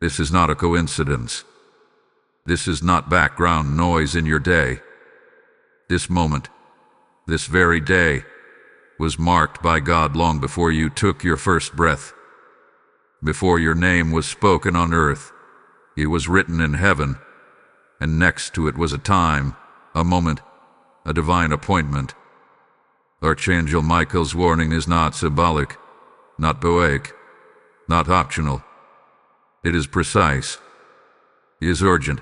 This is not a coincidence. This is not background noise in your day. This moment, this very day, was marked by God long before you took your first breath. Before your name was spoken on earth, it was written in heaven, and next to it was a time, a moment, a divine appointment. Archangel Michael's warning is not symbolic, not poetic, not optional. It is precise, it is urgent,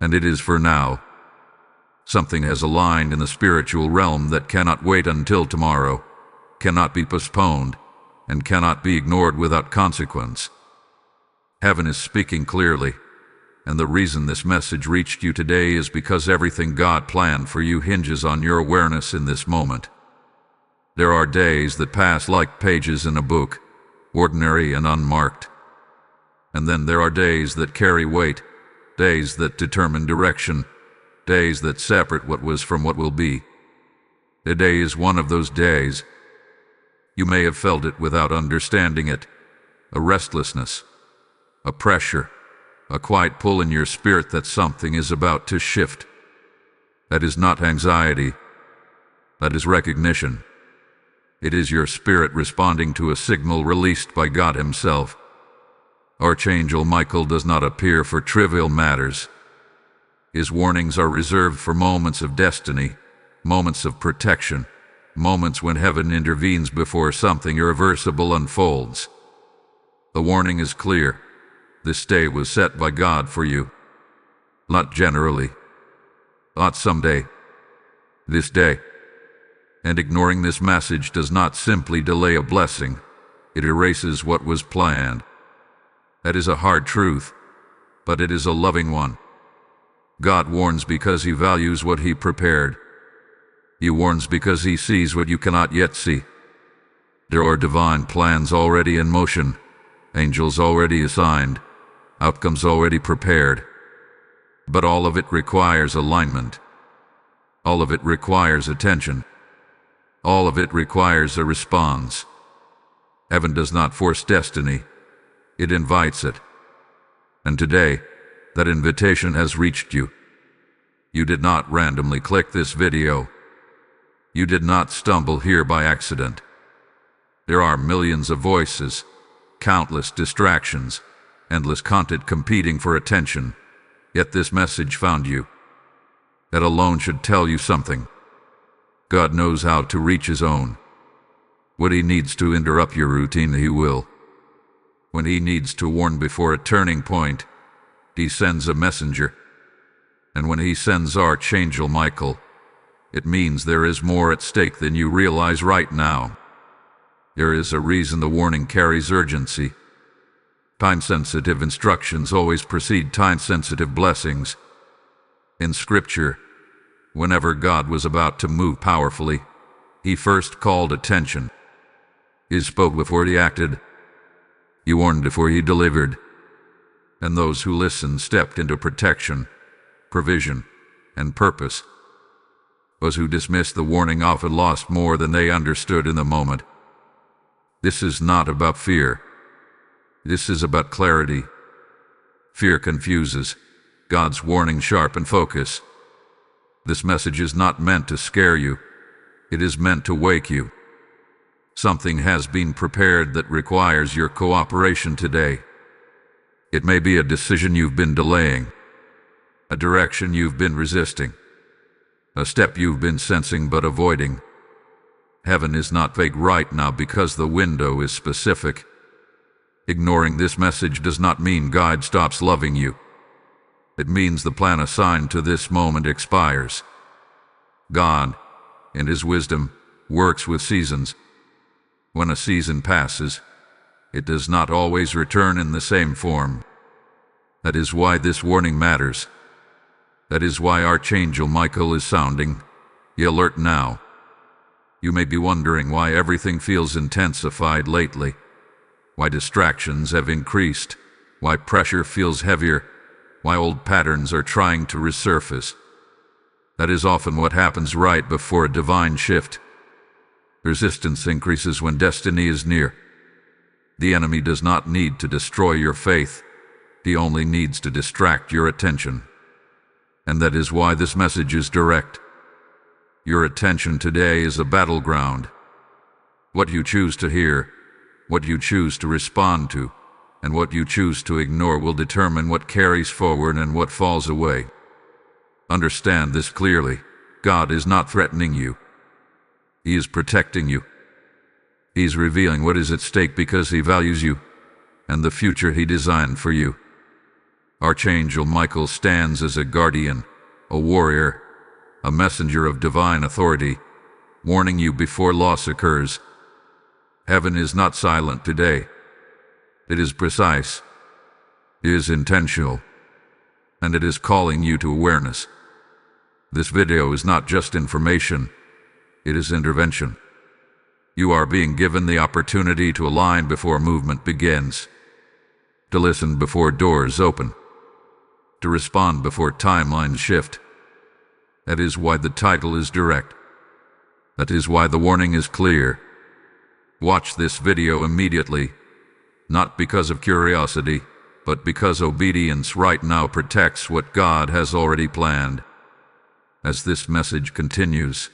and it is for now. Something has aligned in the spiritual realm that cannot wait until tomorrow, cannot be postponed, and cannot be ignored without consequence. Heaven is speaking clearly, and the reason this message reached you today is because everything God planned for you hinges on your awareness in this moment. There are days that pass like pages in a book, ordinary and unmarked. And then there are days that carry weight, days that determine direction, days that separate what was from what will be. Today is one of those days. You may have felt it without understanding it, a restlessness, a pressure, a quiet pull in your spirit that something is about to shift. That is not anxiety, that is recognition. It is your spirit responding to a signal released by God Himself. Archangel Michael does not appear for trivial matters. His warnings are reserved for moments of destiny, moments of protection, moments when heaven intervenes before something irreversible unfolds. The warning is clear. This day was set by God for you. Not generally. Not someday. This day. And ignoring this message does not simply delay a blessing. It erases what was planned. That is a hard truth, but it is a loving one. God warns because He values what He prepared. He warns because He sees what you cannot yet see. There are divine plans already in motion, angels already assigned, outcomes already prepared. But all of it requires alignment. All of it requires attention. All of it requires a response. Heaven does not force destiny. It invites it. And today, that invitation has reached you. You did not randomly click this video. You did not stumble here by accident. There are millions of voices, countless distractions, endless content competing for attention, yet this message found you. That alone should tell you something. God knows how to reach His own. When He needs to interrupt your routine, He will. When He needs to warn before a turning point, He sends a messenger. And when He sends Archangel Michael, it means there is more at stake than you realize right now. There is a reason the warning carries urgency. Time-sensitive instructions always precede time-sensitive blessings. In Scripture, whenever God was about to move powerfully, He first called attention. He spoke before He acted. He warned before He delivered. And those who listened stepped into protection, provision, and purpose. Those who dismissed the warning often lost more than they understood in the moment. This is not about fear. This is about clarity. Fear confuses. God's warning sharpens focus. This message is not meant to scare you. It is meant to wake you. Something has been prepared that requires your cooperation today. It may be a decision you've been delaying, a direction you've been resisting, a step you've been sensing but avoiding. Heaven is not vague right now because the window is specific. Ignoring this message does not mean God stops loving you. It means the plan assigned to this moment expires. God, in His wisdom, works with seasons. When a season passes, it does not always return in the same form. That is why this warning matters. That is why Archangel Michael is sounding. Be alert now. You may be wondering why everything feels intensified lately, why distractions have increased, why pressure feels heavier, why old patterns are trying to resurface. That is often what happens right before a divine shift. Resistance increases when destiny is near. The enemy does not need to destroy your faith. He only needs to distract your attention. And that is why this message is direct. Your attention today is a battleground. What you choose to hear, what you choose to respond to, and what you choose to ignore will determine what carries forward and what falls away. Understand this clearly. God is not threatening you. He is protecting you. He's revealing what is at stake because He values you and the future He designed for you. Archangel Michael stands as a guardian, a warrior, a messenger of divine authority, warning you before loss occurs. Heaven is not silent today. It is precise. It is intentional. And it is calling you to awareness. This video is not just information. It is intervention. You are being given the opportunity to align before movement begins, to listen before doors open, to respond before timelines shift. That is why the title is direct. That is why the warning is clear. Watch this video immediately, not because of curiosity, but because obedience right now protects what God has already planned. As this message continues,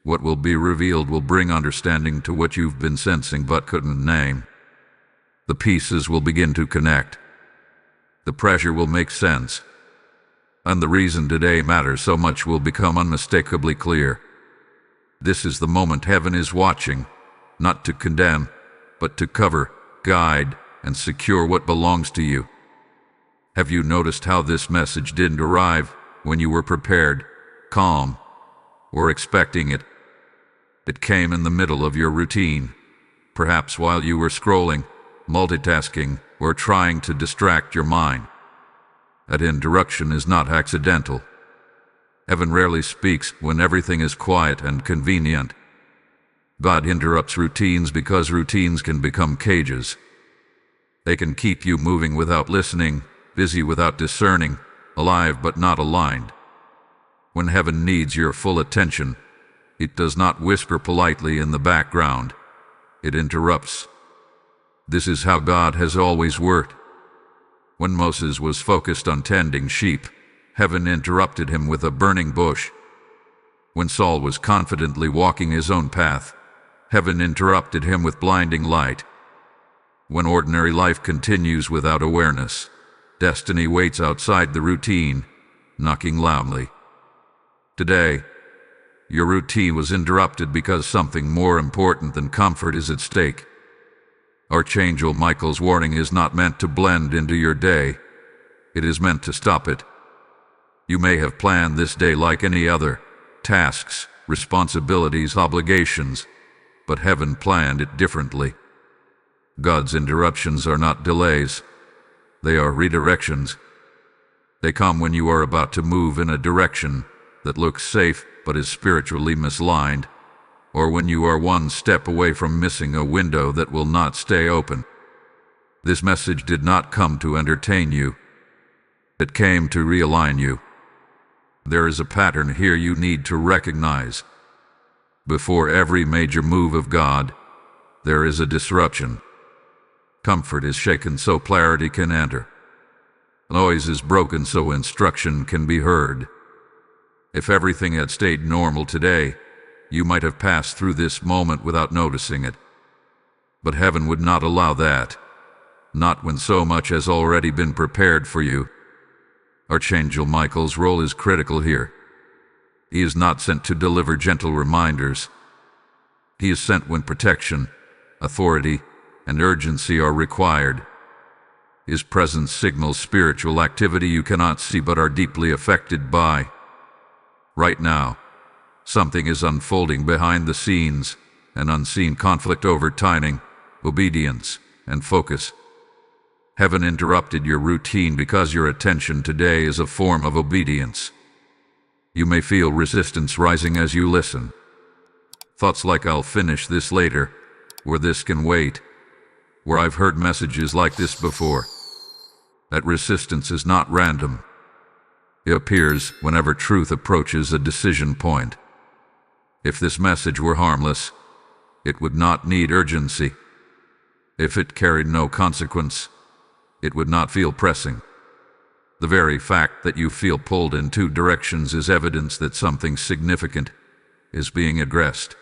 what will be revealed will bring understanding to what you've been sensing but couldn't name. The pieces will begin to connect. The pressure will make sense. And the reason today matters so much will become unmistakably clear. This is the moment heaven is watching, not to condemn, but to cover, guide, and secure what belongs to you. Have you noticed how this message didn't arrive when you were prepared, calm, or expecting it? It came in the middle of your routine, perhaps while you were scrolling, multitasking, or trying to distract your mind. That interruption is not accidental. Heaven rarely speaks when everything is quiet and convenient. God interrupts routines because routines can become cages. They can keep you moving without listening, busy without discerning, alive but not aligned. When heaven needs your full attention, it does not whisper politely in the background. It interrupts. This is how God has always worked. When Moses was focused on tending sheep, heaven interrupted him with a burning bush. When Saul was confidently walking his own path, heaven interrupted him with blinding light. When ordinary life continues without awareness, destiny waits outside the routine, knocking loudly. Today, your routine was interrupted because something more important than comfort is at stake. Archangel Michael's warning is not meant to blend into your day. It is meant to stop it. You may have planned this day like any other, tasks, responsibilities, obligations, but heaven planned it differently. God's interruptions are not delays. They are redirections. They come when you are about to move in a direction that looks safe but is spiritually misaligned, or when you are one step away from missing a window that will not stay open. This message did not come to entertain you. It came to realign you. There is a pattern here you need to recognize. Before every major move of God, there is a disruption. Comfort is shaken so clarity can enter. Noise is broken so instruction can be heard. If everything had stayed normal today, you might have passed through this moment without noticing it. But heaven would not allow that, not when so much has already been prepared for you. Archangel Michael's role is critical here. He is not sent to deliver gentle reminders. He is sent when protection, authority, and urgency are required. His presence signals spiritual activity you cannot see but are deeply affected by. Right now, something is unfolding behind the scenes, an unseen conflict over timing, obedience, and focus. Heaven interrupted your routine because your attention today is a form of obedience. You may feel resistance rising as you listen. Thoughts like "I'll finish this later," or "this can wait," or "I've heard messages like this before." That resistance is not random. It appears whenever truth approaches a decision point. If this message were harmless, it would not need urgency. If it carried no consequence, it would not feel pressing. The very fact that you feel pulled in two directions is evidence that something significant is being addressed.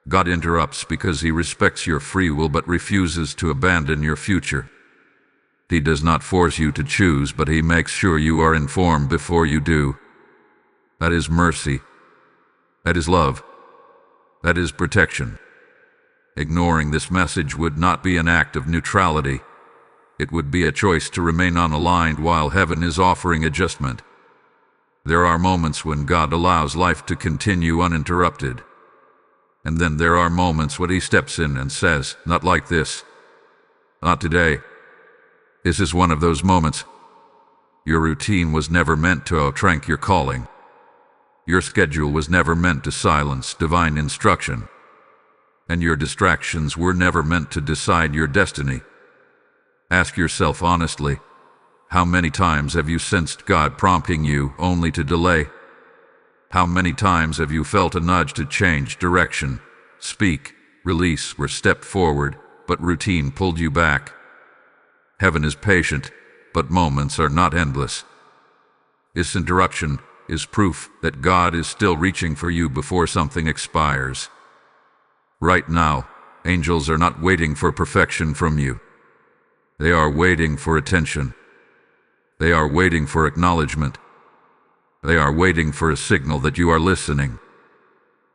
God interrupts because He respects your free will but refuses to abandon your future. He does not force you to choose, but He makes sure you are informed before you do. That is mercy. That is love. That is protection. Ignoring this message would not be an act of neutrality. It would be a choice to remain unaligned while heaven is offering adjustment. There are moments when God allows life to continue uninterrupted. And then there are moments when He steps in and says, "Not like this. Not today." This is one of those moments. Your routine was never meant to outrank your calling. Your schedule was never meant to silence divine instruction. And your distractions were never meant to decide your destiny. Ask yourself honestly, how many times have you sensed God prompting you only to delay? How many times have you felt a nudge to change direction, speak, release, or step forward, but routine pulled you back? Heaven is patient, but moments are not endless. This interruption is proof that God is still reaching for you before something expires. Right now, angels are not waiting for perfection from you. They are waiting for attention. They are waiting for acknowledgement. They are waiting for a signal that you are listening.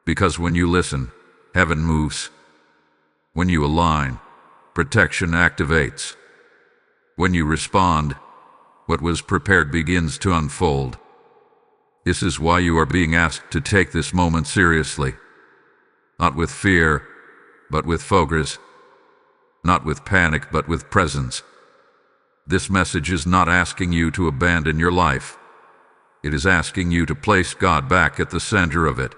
Because when you listen, heaven moves. When you align, protection activates. When you respond, what was prepared begins to unfold. This is why you are being asked to take this moment seriously. Not with fear, but with focus. Not with panic, but with presence. This message is not asking you to abandon your life. It is asking you to place God back at the center of it.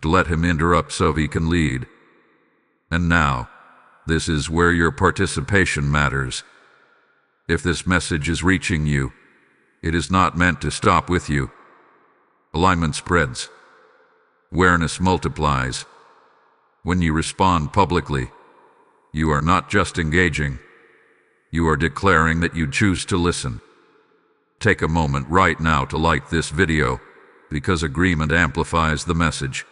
To let Him interrupt so He can lead. And now, this is where your participation matters. If this message is reaching you, it is not meant to stop with you. Alignment spreads. Awareness multiplies. When you respond publicly, you are not just engaging. You are declaring that you choose to listen. Take a moment right now to like this video, because agreement amplifies the message.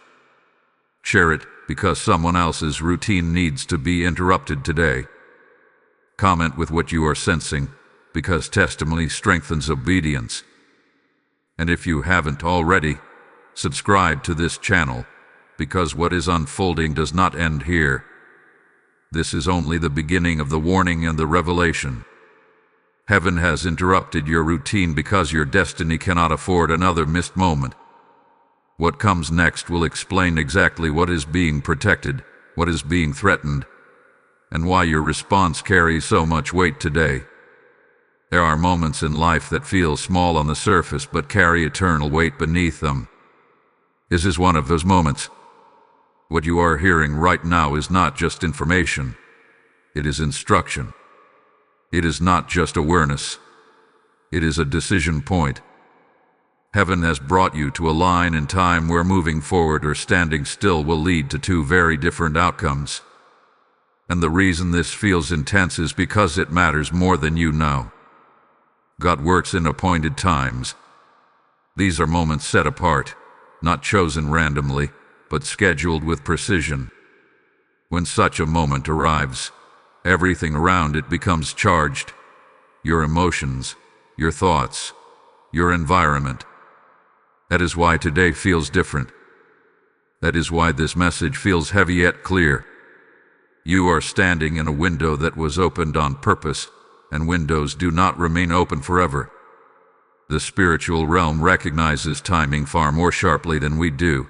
Share it because someone else's routine needs to be interrupted today. Comment with what you are sensing, because testimony strengthens obedience. And if you haven't already, subscribe to this channel, because what is unfolding does not end here. This is only the beginning of the warning and the revelation. Heaven has interrupted your routine because your destiny cannot afford another missed moment. What comes next will explain exactly what is being protected, what is being threatened, and why your response carries so much weight today. There are moments in life that feel small on the surface but carry eternal weight beneath them. This is one of those moments. What you are hearing right now is not just information. It is instruction. It is not just awareness. It is a decision point. Heaven has brought you to a line in time where moving forward or standing still will lead to two very different outcomes. And the reason this feels intense is because it matters more than you know. God works in appointed times. These are moments set apart, not chosen randomly, but scheduled with precision. When such a moment arrives, everything around it becomes charged. Your emotions, your thoughts, your environment. That is why today feels different. That is why this message feels heavy yet clear. You are standing in a window that was opened on purpose, and windows do not remain open forever. The spiritual realm recognizes timing far more sharply than we do.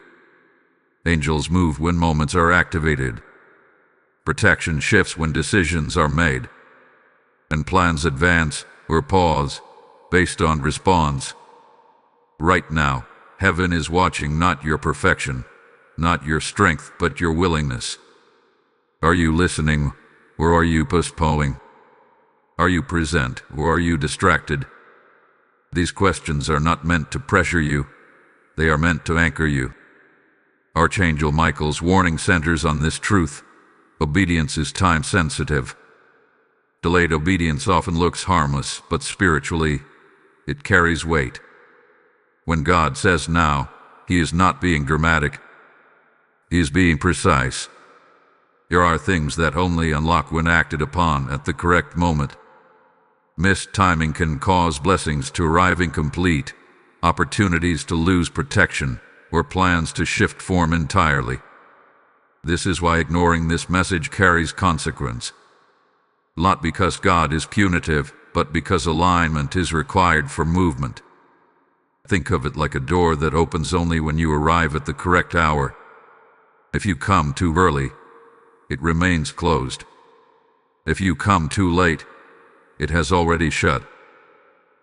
Angels move when moments are activated. Protection shifts when decisions are made. And plans advance or pause based on response. Right now, heaven is watching not your perfection, not your strength, but your willingness. Are you listening, or are you postponing? Are you present, or are you distracted? These questions are not meant to pressure you. They are meant to anchor you. Archangel Michael's warning centers on this truth. Obedience is time-sensitive. Delayed obedience often looks harmless, but spiritually, it carries weight. When God says now, He is not being dramatic. He is being precise. There are things that only unlock when acted upon at the correct moment. Missed timing can cause blessings to arrive incomplete, opportunities to lose protection, or plans to shift form entirely. This is why ignoring this message carries consequence. Not because God is punitive, but because alignment is required for movement. Think of it like a door that opens only when you arrive at the correct hour. If you come too early, it remains closed. If you come too late, it has already shut.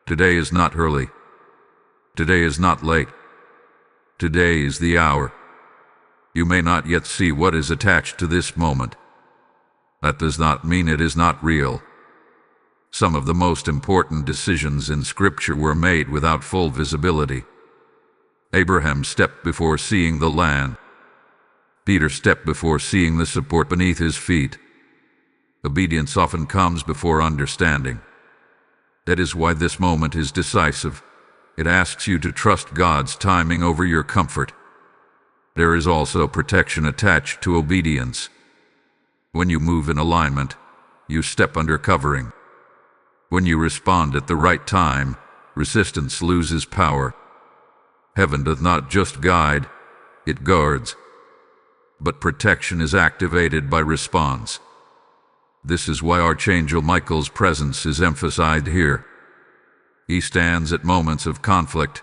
Today is not early. Today is not late. Today is the hour. You may not yet see what is attached to this moment. That does not mean it is not real. Some of the most important decisions in Scripture were made without full visibility. Abraham stepped before seeing the land. Peter stepped before seeing the support beneath his feet. Obedience often comes before understanding. That is why this moment is decisive. It asks you to trust God's timing over your comfort. There is also protection attached to obedience. When you move in alignment, you step under covering. When you respond at the right time, resistance loses power. Heaven does not just guide, it guards. But protection is activated by response. This is why Archangel Michael's presence is emphasized here. He stands at moments of conflict,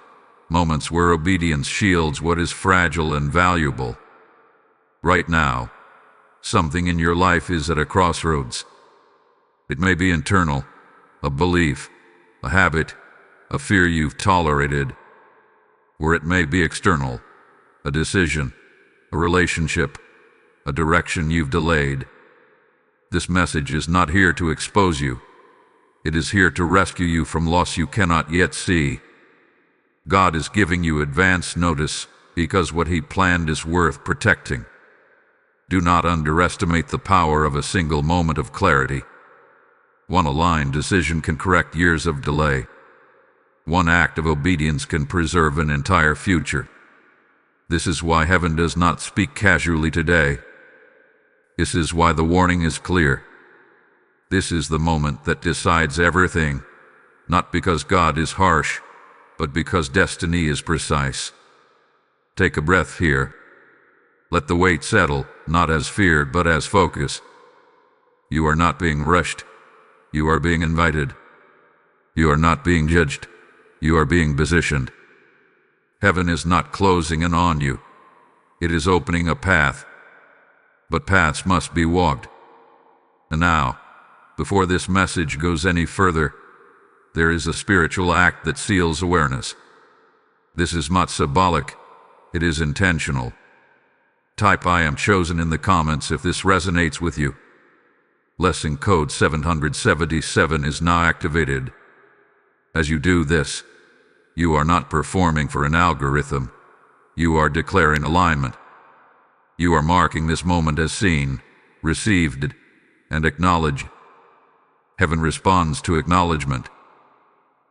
moments where obedience shields what is fragile and valuable. Right now, something in your life is at a crossroads. It may be internal, a belief, a habit, a fear you've tolerated, or it may be external, a decision, a relationship, a direction you've delayed. This message is not here to expose you. It is here to rescue you from loss you cannot yet see. God is giving you advance notice because what He planned is worth protecting. Do not underestimate the power of a single moment of clarity. One aligned decision can correct years of delay. One act of obedience can preserve an entire future. This is why heaven does not speak casually today. This is why the warning is clear. This is the moment that decides everything, not because God is harsh, but because destiny is precise. Take a breath here. Let the weight settle, not as fear, but as focus. You are not being rushed. You are being invited. You are not being judged. You are being positioned. Heaven is not closing in on you. It is opening a path. But paths must be walked. And now, before this message goes any further, there is a spiritual act that seals awareness. This is not symbolic. It is intentional. Type "I am chosen" in the comments if this resonates with you. Lesson code 777 is now activated. As you do this, you are not performing for an algorithm. You are declaring alignment. You are marking this moment as seen, received, and acknowledged. Heaven responds to acknowledgement.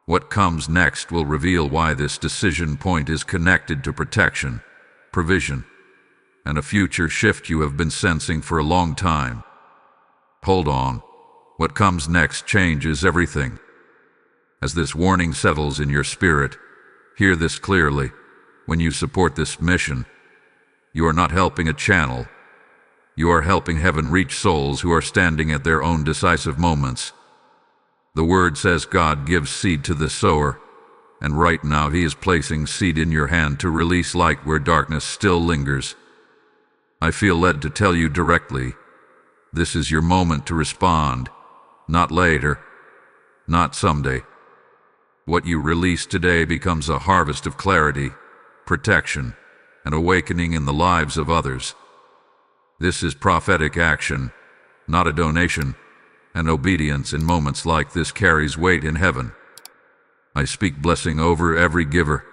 What comes next will reveal why this decision point is connected to protection, provision, and a future shift you have been sensing for a long time. Hold on. What comes next changes everything. As this warning settles in your spirit, hear this clearly. When you support this mission, you are not helping a channel. You are helping heaven reach souls who are standing at their own decisive moments. The word says God gives seed to the sower, and right now He is placing seed in your hand to release light where darkness still lingers. I feel led to tell you directly, this is your moment to respond, not later, not someday. What you release today becomes a harvest of clarity, protection, and awakening in the lives of others. This is prophetic action, not a donation, and obedience in moments like this carries weight in heaven. I speak blessing over every giver.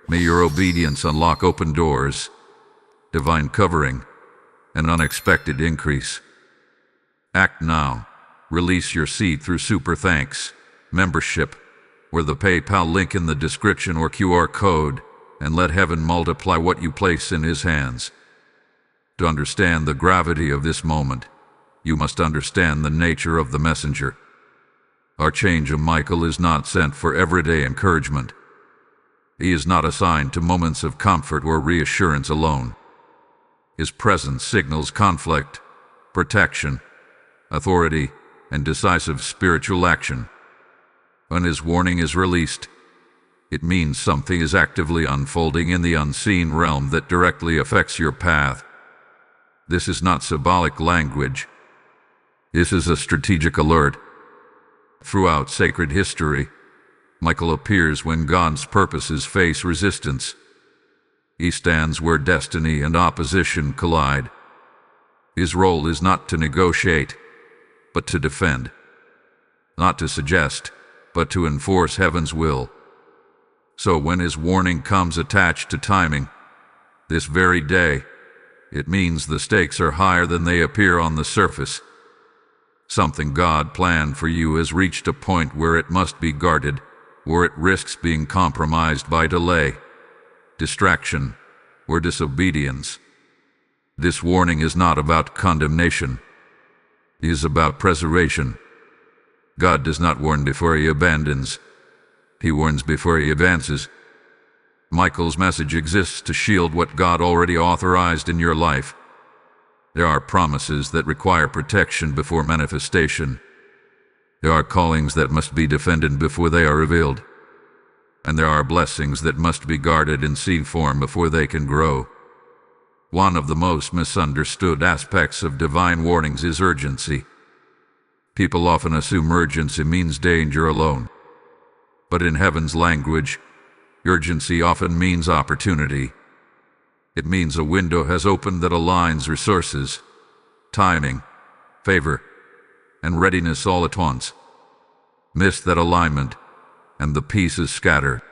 May your obedience unlock open doors, divine covering, and unexpected increase. Act now. Release your seed through Super Thanks membership, or the PayPal link in the description or QR code, and let heaven multiply what you place in his hands. To understand the gravity of this moment, you must understand the nature of the messenger. Archangel Michael is not sent for everyday encouragement. He is not assigned to moments of comfort or reassurance alone. His presence signals conflict, protection, authority, and decisive spiritual action. When his warning is released, it means something is actively unfolding in the unseen realm that directly affects your path. This is not symbolic language. This is a strategic alert. Throughout sacred history, Michael appears when God's purposes face resistance. He stands where destiny and opposition collide. His role is not to negotiate, but to defend. Not to suggest, but to enforce heaven's will. So when his warning comes attached to timing, this very day, it means the stakes are higher than they appear on the surface. Something God planned for you has reached a point where it must be guarded, or it risks being compromised by delay, distraction, or disobedience. This warning is not about condemnation. It is about preservation. God does not warn before he abandons. He warns before he advances. Michael's message exists to shield what God already authorized in your life. There are promises that require protection before manifestation. There are callings that must be defended before they are revealed. And there are blessings that must be guarded in seed form before they can grow. One of the most misunderstood aspects of divine warnings is urgency. People often assume urgency means danger alone. But in heaven's language, urgency often means opportunity. It means a window has opened that aligns resources, timing, favor, and readiness all at once. Miss that alignment, and the pieces scatter.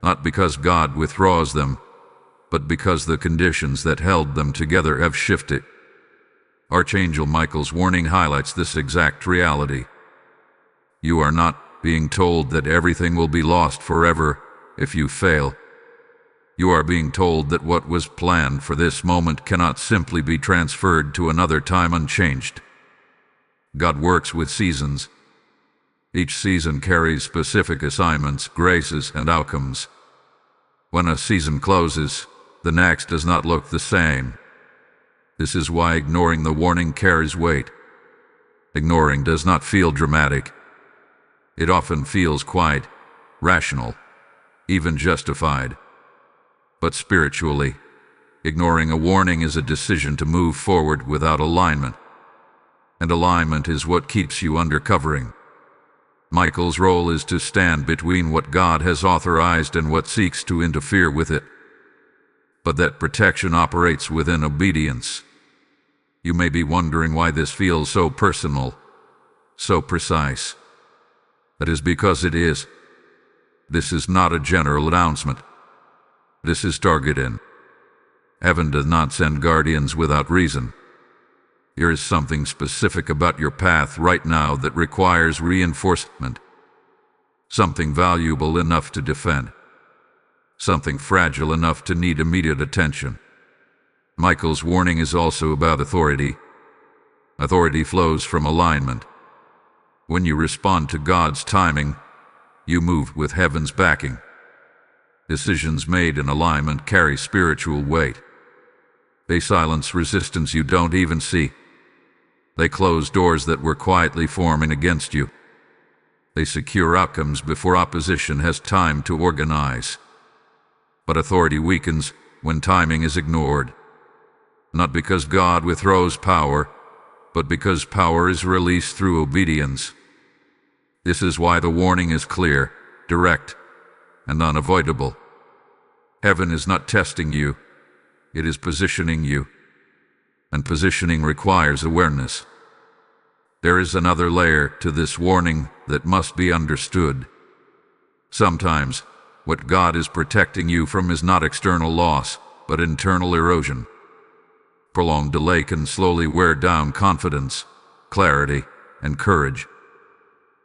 Not because God withdraws them, but because the conditions that held them together have shifted. Archangel Michael's warning highlights this exact reality. You are not being told that everything will be lost forever if you fail. You are being told that what was planned for this moment cannot simply be transferred to another time unchanged. God works with seasons. Each season carries specific assignments, graces, and outcomes. When a season closes, the next does not look the same. This is why ignoring the warning carries weight. Ignoring does not feel dramatic. It often feels quiet, rational, even justified. But spiritually, ignoring a warning is a decision to move forward without alignment. And alignment is what keeps you under covering. Michael's role is to stand between what God has authorized and what seeks to interfere with it. But that protection operates within obedience. You may be wondering why this feels so personal, so precise. That is because it is. This is not a general announcement. This is targeted. Heaven does not send guardians without reason. There is something specific about your path right now that requires reinforcement. Something valuable enough to defend. Something fragile enough to need immediate attention. Michael's warning is also about authority. Authority flows from alignment. When you respond to God's timing, you move with heaven's backing. Decisions made in alignment carry spiritual weight. They silence resistance you don't even see. They close doors that were quietly forming against you. They secure outcomes before opposition has time to organize. But authority weakens when timing is ignored. Not because God withdraws power, but because power is released through obedience. This is why the warning is clear, direct, and unavoidable. Heaven is not testing you, it is positioning you. And positioning requires awareness. There is another layer to this warning that must be understood. Sometimes, what God is protecting you from is not external loss, but internal erosion. Prolonged delay can slowly wear down confidence, clarity, and courage.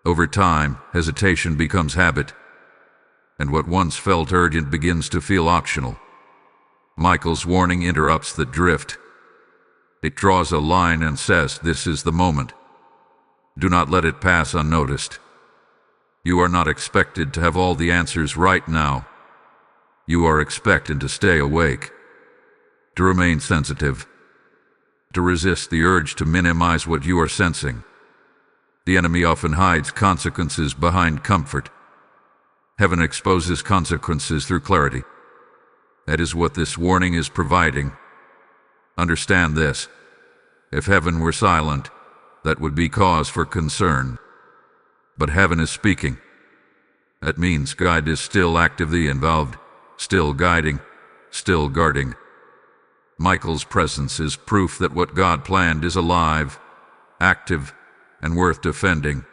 Over time, hesitation becomes habit, and what once felt urgent begins to feel optional. Michael's warning interrupts the drift. It draws a line and says, "This is the moment. Do not let it pass unnoticed." You are not expected to have all the answers right now. You are expected to stay awake, to remain sensitive, to resist the urge to minimize what you are sensing. The enemy often hides consequences behind comfort. Heaven exposes consequences through clarity. That is what this warning is providing. Understand this. If heaven were silent, that would be cause for concern. But heaven is speaking. That means God is still actively involved, still guiding, still guarding. Michael's presence is proof that what God planned is alive, active, and worth defending.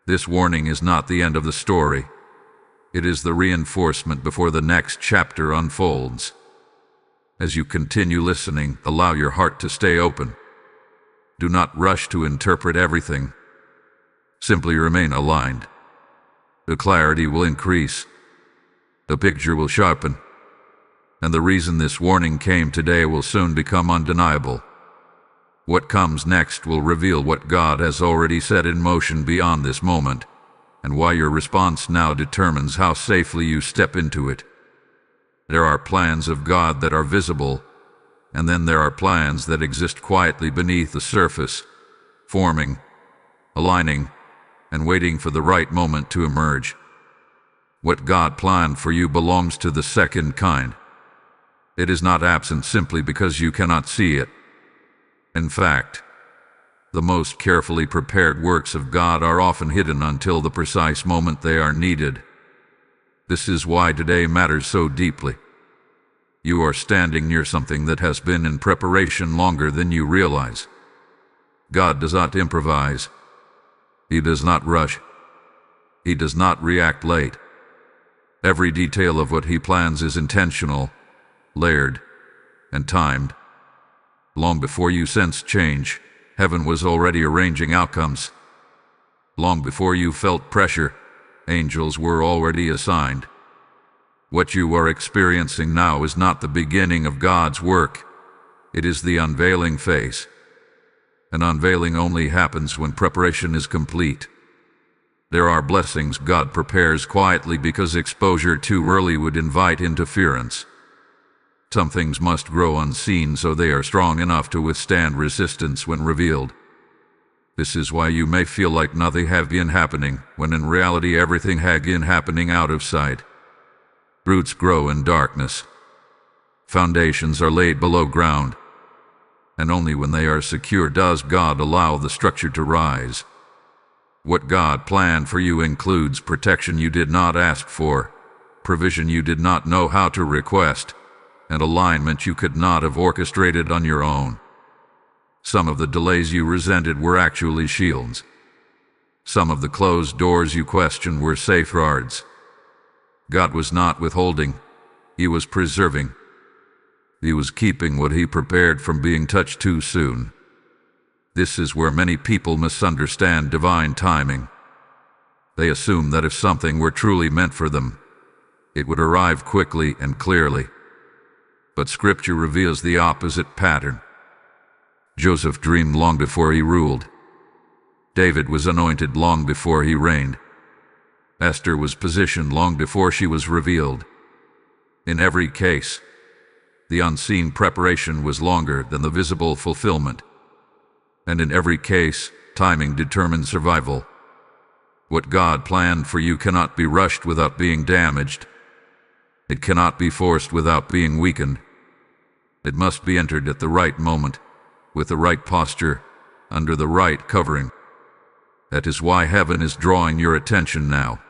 This warning is not the end of the story. It is the reinforcement before the next chapter unfolds. As you continue listening, allow your heart to stay open. Do not rush to interpret everything. Simply remain aligned. The clarity will increase. The picture will sharpen. And the reason this warning came today will soon become undeniable. What comes next will reveal what God has already set in motion beyond this moment, and why your response now determines how safely you step into it. There are plans of God that are visible, and then there are plans that exist quietly beneath the surface, forming, aligning, and waiting for the right moment to emerge. What God planned for you belongs to the second kind. It is not absent simply because you cannot see it. In fact, the most carefully prepared works of God are often hidden until the precise moment they are needed. This is why today matters so deeply. You are standing near something that has been in preparation longer than you realize. God does not improvise. He does not rush. He does not react late. Every detail of what he plans is intentional, layered, and timed. Long before you sense change, heaven was already arranging outcomes. Long before you felt pressure, angels were already assigned. What you are experiencing now is not the beginning of God's work. It is the unveiling phase. An unveiling only happens when preparation is complete. There are blessings God prepares quietly because exposure too early would invite interference. Some things must grow unseen so they are strong enough to withstand resistance when revealed. This is why you may feel like nothing have been happening, when in reality everything had been happening out of sight. Roots grow in darkness. Foundations are laid below ground. And only when they are secure does God allow the structure to rise. What God planned for you includes protection you did not ask for, provision you did not know how to request, and alignment you could not have orchestrated on your own. Some of the delays you resented were actually shields. Some of the closed doors you questioned were safeguards. God was not withholding. He was preserving. He was keeping what he prepared from being touched too soon. This is where many people misunderstand divine timing. They assume that if something were truly meant for them, it would arrive quickly and clearly. But Scripture reveals the opposite pattern. Joseph dreamed long before he ruled. David was anointed long before he reigned. Esther was positioned long before she was revealed. In every case, the unseen preparation was longer than the visible fulfillment. And in every case, timing determined survival. What God planned for you cannot be rushed without being damaged. It cannot be forced without being weakened. It must be entered at the right moment, with the right posture, under the right covering. That is why heaven is drawing your attention now.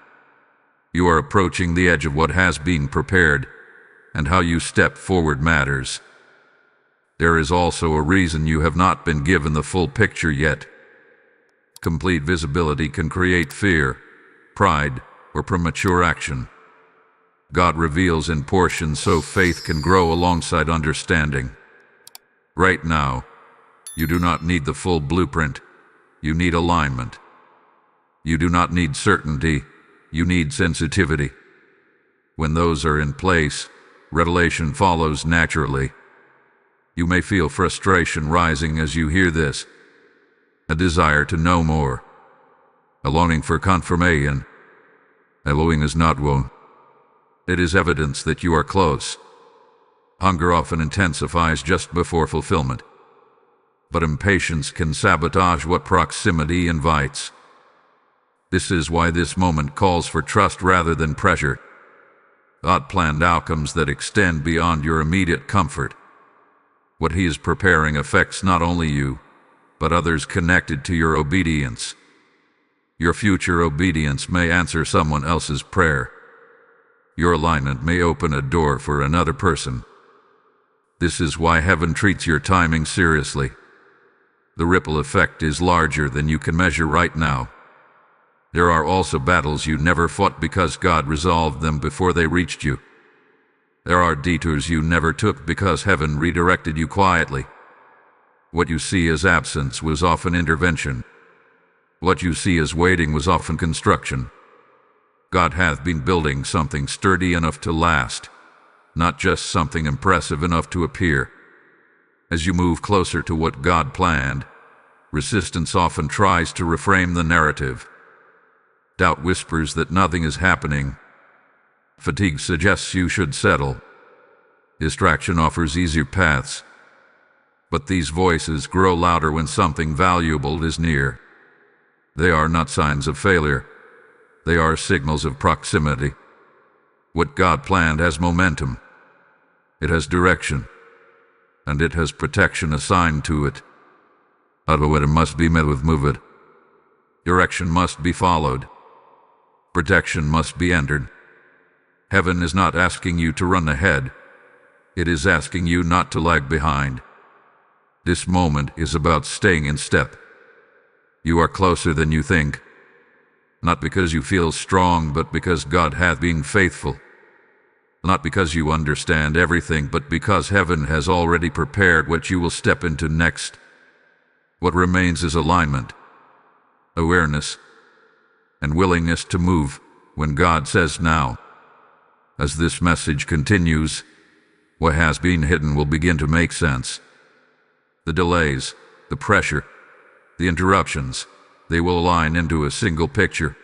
You are approaching the edge of what has been prepared, and how you step forward matters. There is also a reason you have not been given the full picture yet. Complete visibility can create fear, pride, or premature action. God reveals in portions so faith can grow alongside understanding. Right now, you do not need the full blueprint. You need alignment. You do not need certainty, you need sensitivity. When those are in place, revelation follows naturally. You may feel frustration rising as you hear this, a desire to know more, a longing for confirmation. A longing is not woe. It is evidence that you are close. Hunger often intensifies just before fulfillment, but impatience can sabotage what proximity invites. This is why this moment calls for trust rather than pressure. God planned outcomes that extend beyond your immediate comfort. What He is preparing affects not only you, but others connected to your obedience. Your future obedience may answer someone else's prayer. Your alignment may open a door for another person. This is why heaven treats your timing seriously. The ripple effect is larger than you can measure right now. There are also battles you never fought because God resolved them before they reached you. There are detours you never took because heaven redirected you quietly. What you see as absence was often intervention. What you see as waiting was often construction. God hath been building something sturdy enough to last, not just something impressive enough to appear. As you move closer to what God planned, resistance often tries to reframe the narrative. Doubt whispers that nothing is happening. Fatigue suggests you should settle. Distraction offers easier paths. But these voices grow louder when something valuable is near. They are not signs of failure. They are signals of proximity. What God planned has momentum. It has direction. And it has protection assigned to it. Otherwise, it must be met with movement. Direction must be followed. Protection must be entered. Heaven is not asking you to run ahead. It is asking you not to lag behind. This moment is about staying in step. You are closer than you think. Not because you feel strong, but because God hath been faithful. Not because you understand everything, but because heaven has already prepared what you will step into next. What remains is alignment, awareness, and willingness to move when God says now. As this message continues, what has been hidden will begin to make sense. The delays, the pressure, the interruptions, they will align into a single picture.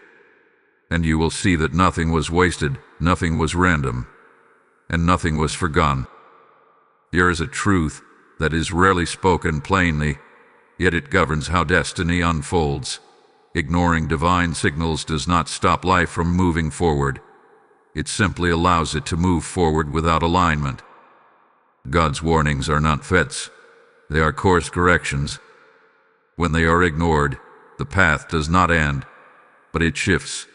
And you will see that nothing was wasted, nothing was random, and nothing was forgotten. There is a truth that is rarely spoken plainly, yet it governs how destiny unfolds. Ignoring divine signals does not stop life from moving forward. It simply allows it to move forward without alignment. God's warnings are not threats. They are course corrections. When they are ignored, the path does not end, but it shifts.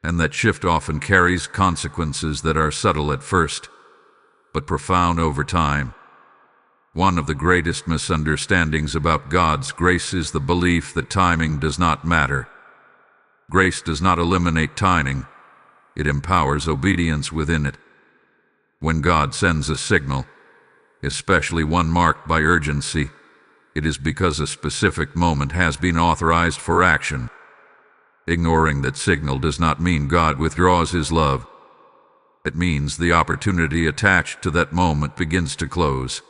And that shift often carries consequences that are subtle at first, but profound over time. One of the greatest misunderstandings about God's grace is the belief that timing does not matter. Grace does not eliminate timing. It empowers obedience within it. When God sends a signal, especially one marked by urgency, it is because a specific moment has been authorized for action. Ignoring that signal does not mean God withdraws His love. It means the opportunity attached to that moment begins to close.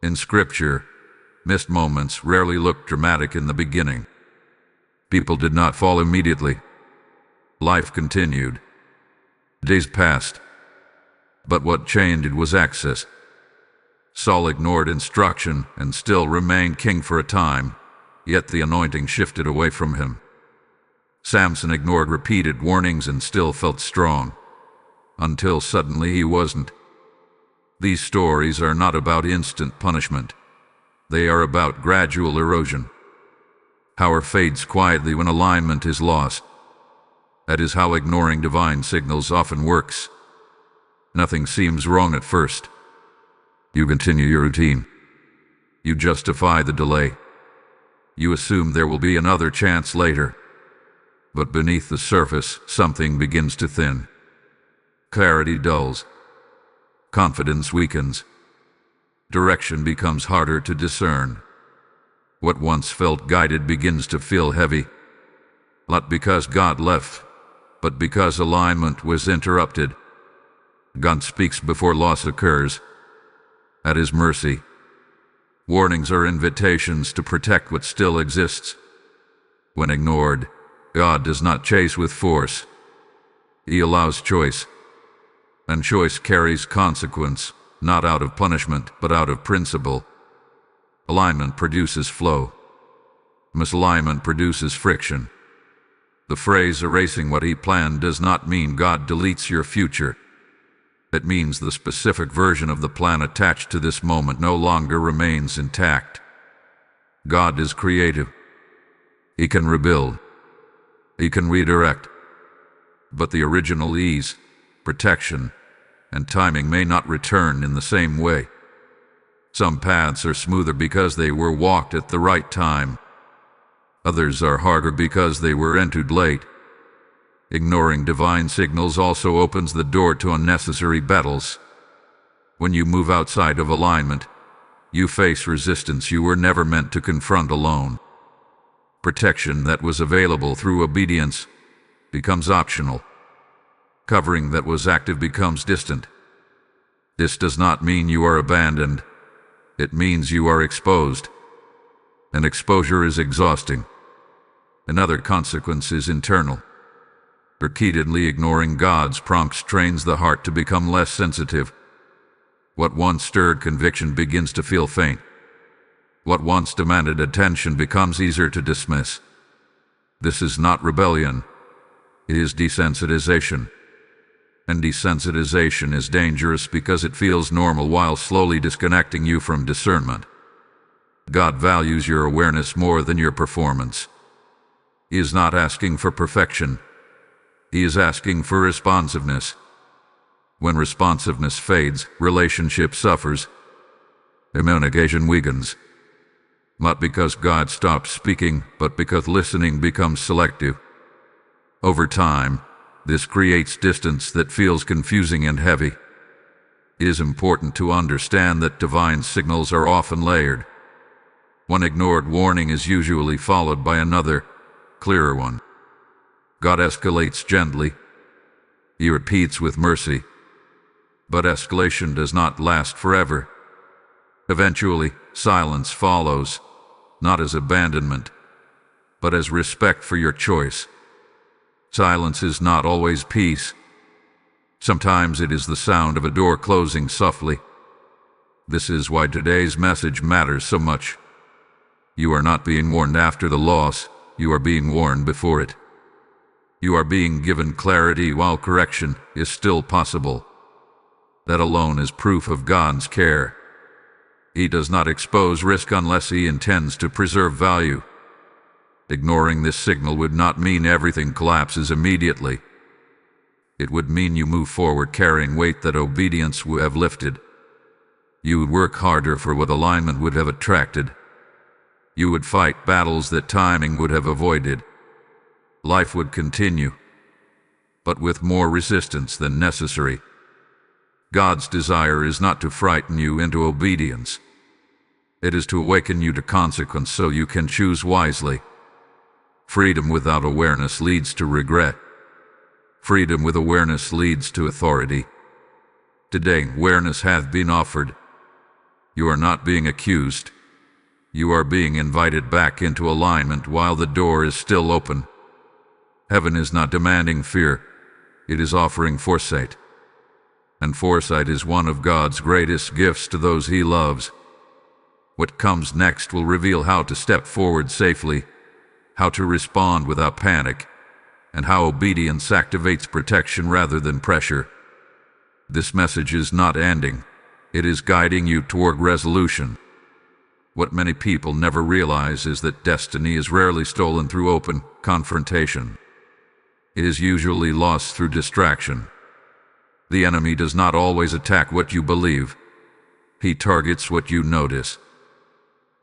In Scripture, missed moments rarely look dramatic in the beginning. People did not fall immediately. Life continued. Days passed. But what changed was access. Saul ignored instruction and still remained king for a time, yet the anointing shifted away from him. Samson ignored repeated warnings and still felt strong, until suddenly he wasn't. These stories are not about instant punishment. They are about gradual erosion. Power fades quietly when alignment is lost. That is how ignoring divine signals often works. Nothing seems wrong at first. You continue your routine. You justify the delay. You assume there will be another chance later. But beneath the surface, something begins to thin. Clarity dulls. Confidence weakens. Direction becomes harder to discern. What once felt guided begins to feel heavy, not because God left, but because alignment was interrupted. God speaks before loss occurs, at His mercy. Warnings are invitations to protect what still exists. When ignored, God does not chase with force. He allows choice, and choice carries consequence, not out of punishment, but out of principle. Alignment produces flow. Misalignment produces friction. The phrase erasing what He planned does not mean God deletes your future. It means the specific version of the plan attached to this moment no longer remains intact. God is creative. He can rebuild. He can redirect. But the original ease, protection, and timing may not return in the same way. Some paths are smoother because they were walked at the right time. Others are harder because they were entered late. Ignoring divine signals also opens the door to unnecessary battles. When you move outside of alignment, you face resistance you were never meant to confront alone. Protection that was available through obedience becomes optional. Covering that was active becomes distant. This does not mean you are abandoned. It means you are exposed. And exposure is exhausting. Another consequence is internal. Repeatedly ignoring God's prompts trains the heart to become less sensitive. What once stirred conviction begins to feel faint. What once demanded attention becomes easier to dismiss. This is not rebellion. It is desensitization. And desensitization is dangerous because it feels normal while slowly disconnecting you from discernment. God values your awareness more than your performance. He is not asking for perfection. He is asking for responsiveness. When responsiveness fades, relationship suffers. Communication weakens. Not because God stops speaking, but because listening becomes selective. Over time, this creates distance that feels confusing and heavy. It is important to understand that divine signals are often layered. One ignored warning is usually followed by another, clearer one. God escalates gently. He repeats with mercy. But escalation does not last forever. Eventually, silence follows, not as abandonment, but as respect for your choice. Silence is not always peace. Sometimes it is the sound of a door closing softly. This is why today's message matters so much. You are not being warned after the loss, you are being warned before it. You are being given clarity while correction is still possible. That alone is proof of God's care. He does not expose risk unless He intends to preserve value. Ignoring this signal would not mean everything collapses immediately. It would mean you move forward carrying weight that obedience would have lifted. You would work harder for what alignment would have attracted. You would fight battles that timing would have avoided. Life would continue, but with more resistance than necessary. God's desire is not to frighten you into obedience. It is to awaken you to consequence so you can choose wisely. Freedom without awareness leads to regret. Freedom with awareness leads to authority. Today, awareness hath been offered. You are not being accused. You are being invited back into alignment while the door is still open. Heaven is not demanding fear. It is offering foresight. And foresight is one of God's greatest gifts to those He loves. What comes next will reveal how to step forward safely, how to respond without panic, and how obedience activates protection rather than pressure. This message is not ending. It is guiding you toward resolution. What many people never realize is that destiny is rarely stolen through open confrontation. It is usually lost through distraction. The enemy does not always attack what you believe. He targets what you notice.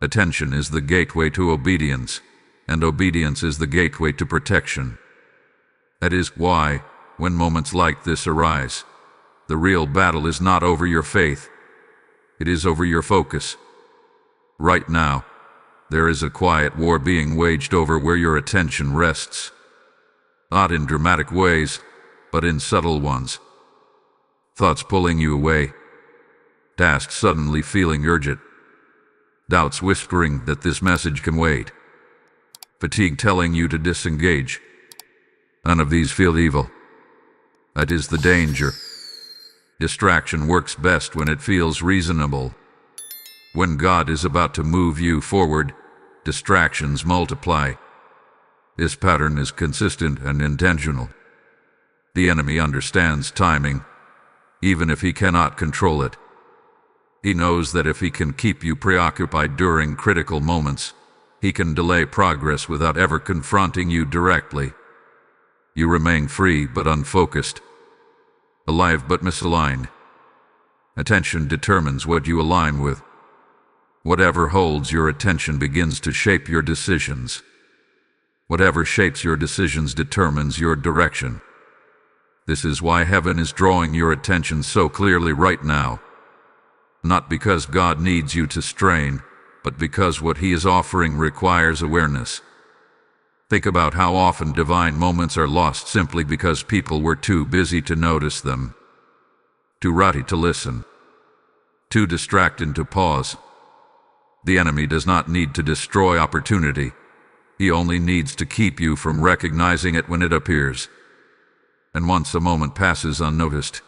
Attention is the gateway to obedience, and obedience is the gateway to protection. That is why, when moments like this arise, the real battle is not over your faith. It is over your focus. Right now, there is a quiet war being waged over where your attention rests. Not in dramatic ways, but in subtle ones. Thoughts pulling you away. Tasks suddenly feeling urgent. Doubts whispering that this message can wait. Fatigue telling you to disengage. None of these feel evil. That is the danger. Distraction works best when it feels reasonable. When God is about to move you forward, distractions multiply. This pattern is consistent and intentional. The enemy understands timing, even if he cannot control it. He knows that if he can keep you preoccupied during critical moments, he can delay progress without ever confronting you directly. You remain free but unfocused, alive but misaligned. Attention determines what you align with. Whatever holds your attention begins to shape your decisions. Whatever shapes your decisions determines your direction. This is why heaven is drawing your attention so clearly right now. Not because God needs you to strain, but because what He is offering requires awareness. Think about how often divine moments are lost simply because people were too busy to notice them, too rusty to listen, too distracted to pause. The enemy does not need to destroy opportunity. He only needs to keep you from recognizing it when it appears. And once a moment passes unnoticed,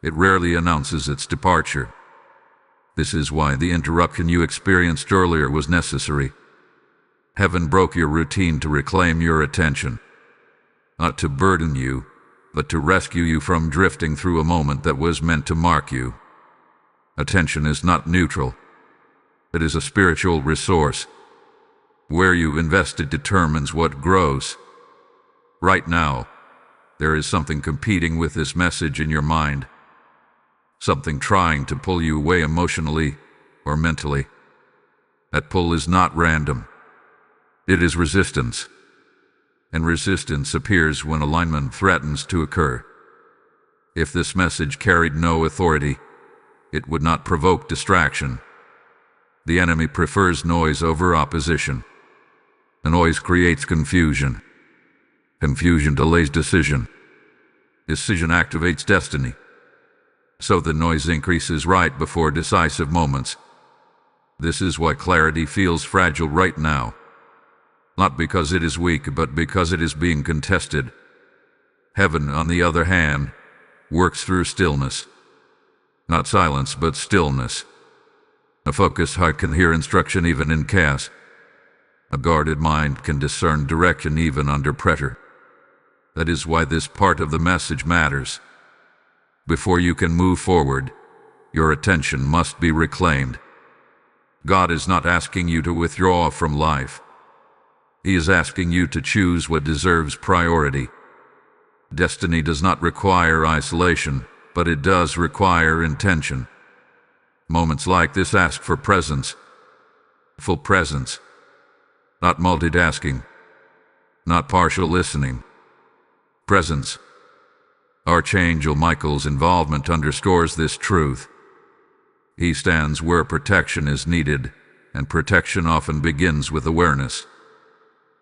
it rarely announces its departure. This is why the interruption you experienced earlier was necessary. Heaven broke your routine to reclaim your attention. Not to burden you, but to rescue you from drifting through a moment that was meant to mark you. Attention is not neutral. It is a spiritual resource. Where you invest it determines what grows. Right now, there is something competing with this message in your mind. Something trying to pull you away emotionally or mentally. That pull is not random. It is resistance. And resistance appears when alignment threatens to occur. If this message carried no authority, it would not provoke distraction. The enemy prefers noise over opposition. The noise creates confusion. Confusion delays decision. Decision activates destiny. So the noise increases right before decisive moments. This is why clarity feels fragile right now. Not because it is weak, but because it is being contested. Heaven, on the other hand, works through stillness. Not silence, but stillness. A focused heart can hear instruction even in chaos. A guarded mind can discern direction even under pressure. That is why this part of the message matters. Before you can move forward, your attention must be reclaimed. God is not asking you to withdraw from life. He is asking you to choose what deserves priority. Destiny does not require isolation, but it does require intention. Moments like this ask for presence. Full presence. Not multitasking. Not partial listening. Presence. Archangel Michael's involvement underscores this truth. He stands where protection is needed, and protection often begins with awareness.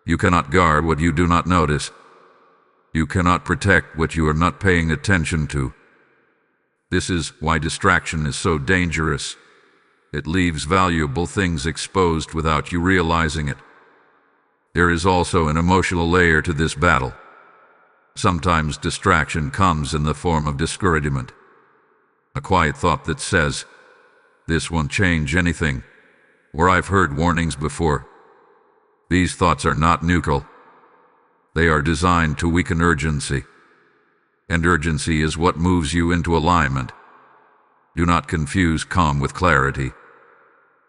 You cannot guard what you do not notice. You cannot protect what you are not paying attention to. This is why distraction is so dangerous. It leaves valuable things exposed without you realizing it. There is also an emotional layer to this battle. Sometimes distraction comes in the form of discouragement. A quiet thought that says, "This won't change anything," or "I've heard warnings before." These thoughts are not neutral. They are designed to weaken urgency. And urgency is what moves you into alignment. Do not confuse calm with clarity.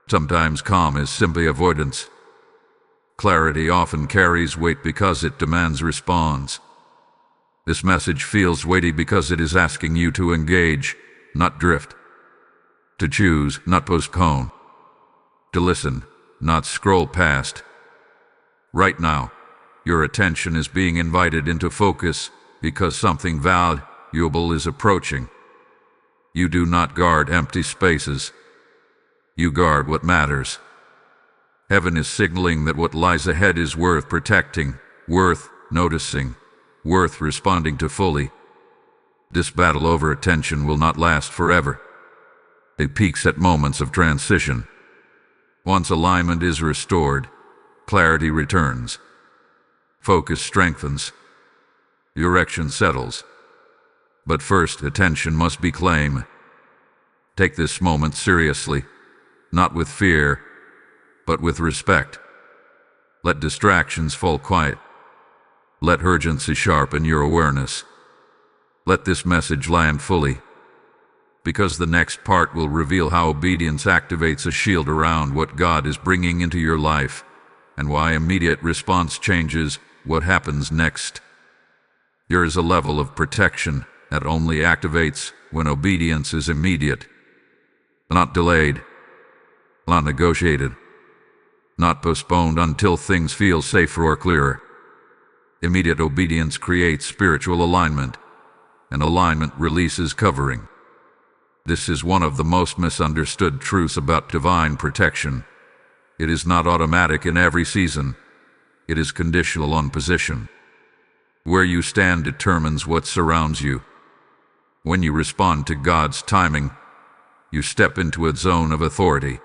Sometimes calm is simply avoidance. Clarity often carries weight because it demands response. This message feels weighty because it is asking you to engage, not drift. To choose, not postpone. To listen, not scroll past. Right now, your attention is being invited into focus because something valuable is approaching. You do not guard empty spaces. You guard what matters. Heaven is signaling that what lies ahead is worth protecting, worth noticing, worth responding to fully. This battle over attention will not last forever. It peaks at moments of transition. Once alignment is restored, clarity returns. Focus strengthens. Direction settles. But first, attention must be claimed. Take this moment seriously, not with fear, but with respect. Let distractions fall quiet. Let urgency sharpen your awareness. Let this message land fully, because the next part will reveal how obedience activates a shield around what God is bringing into your life, and why immediate response changes what happens next. There is a level of protection that only activates when obedience is immediate, not delayed, not negotiated, not postponed until things feel safer or clearer. Immediate obedience creates spiritual alignment, and alignment releases covering. This is one of the most misunderstood truths about divine protection. It is not automatic in every season. It is conditional on position. Where you stand determines what surrounds you. When you respond to God's timing, you step into a zone of authority.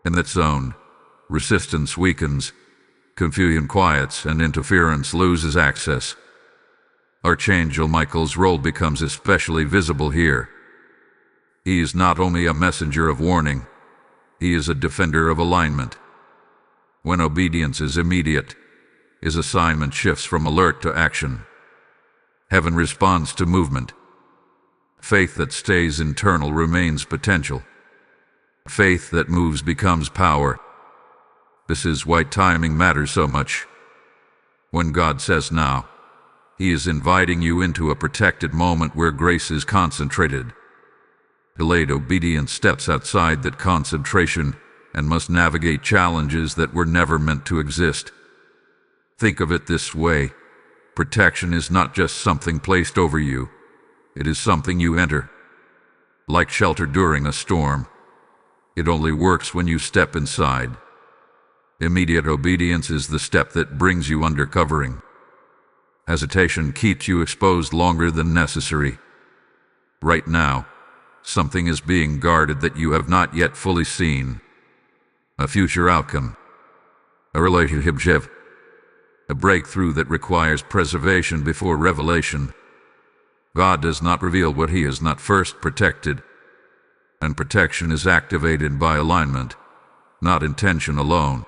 In that zone, resistance weakens, confusion quiets, and interference loses access. Archangel Michael's role becomes especially visible here. He is not only a messenger of warning, he is a defender of alignment. When obedience is immediate, his assignment shifts from alert to action. Heaven responds to movement. Faith that stays internal remains potential. Faith that moves becomes power. This is why timing matters so much. When God says now, He is inviting you into a protected moment where grace is concentrated. Delayed obedience steps outside that concentration and must navigate challenges that were never meant to exist. Think of it this way: protection is not just something placed over you, it is something you enter. Like shelter during a storm, it only works when you step inside. Immediate obedience is the step that brings you under covering. Hesitation keeps you exposed longer than necessary. Right now, something is being guarded that you have not yet fully seen. A future outcome. A relationship shift. A breakthrough that requires preservation before revelation. God does not reveal what He has not first protected. And protection is activated by alignment, not intention alone.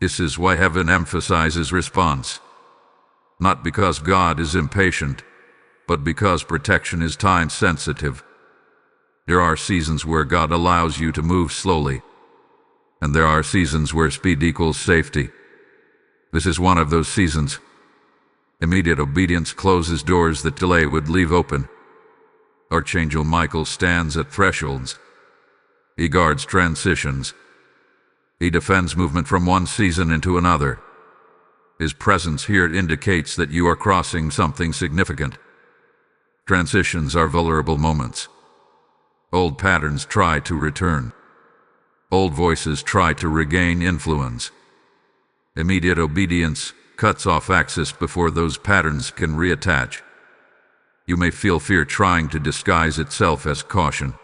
This is why heaven emphasizes response. Not because God is impatient, but because protection is time-sensitive. There are seasons where God allows you to move slowly, and there are seasons where speed equals safety. This is one of those seasons. Immediate obedience closes doors that delay would leave open. Archangel Michael stands at thresholds. He guards transitions. He defends movement from one season into another. His presence here indicates that you are crossing something significant. Transitions are vulnerable moments. Old patterns try to return. Old voices try to regain influence. Immediate obedience cuts off access before those patterns can reattach. You may feel fear trying to disguise itself as caution.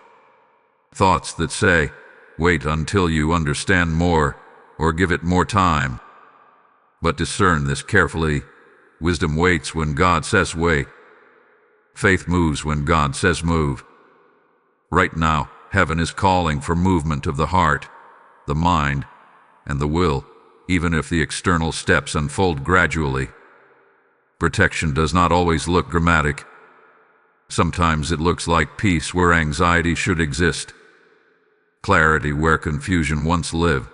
Thoughts that say, "Wait until you understand more," or "Give it more time." But discern this carefully. Wisdom waits when God says wait. Faith moves when God says move. Right now, heaven is calling for movement of the heart, the mind, and the will, even if the external steps unfold gradually. Protection does not always look dramatic. Sometimes it looks like peace where anxiety should exist, clarity where confusion once lived,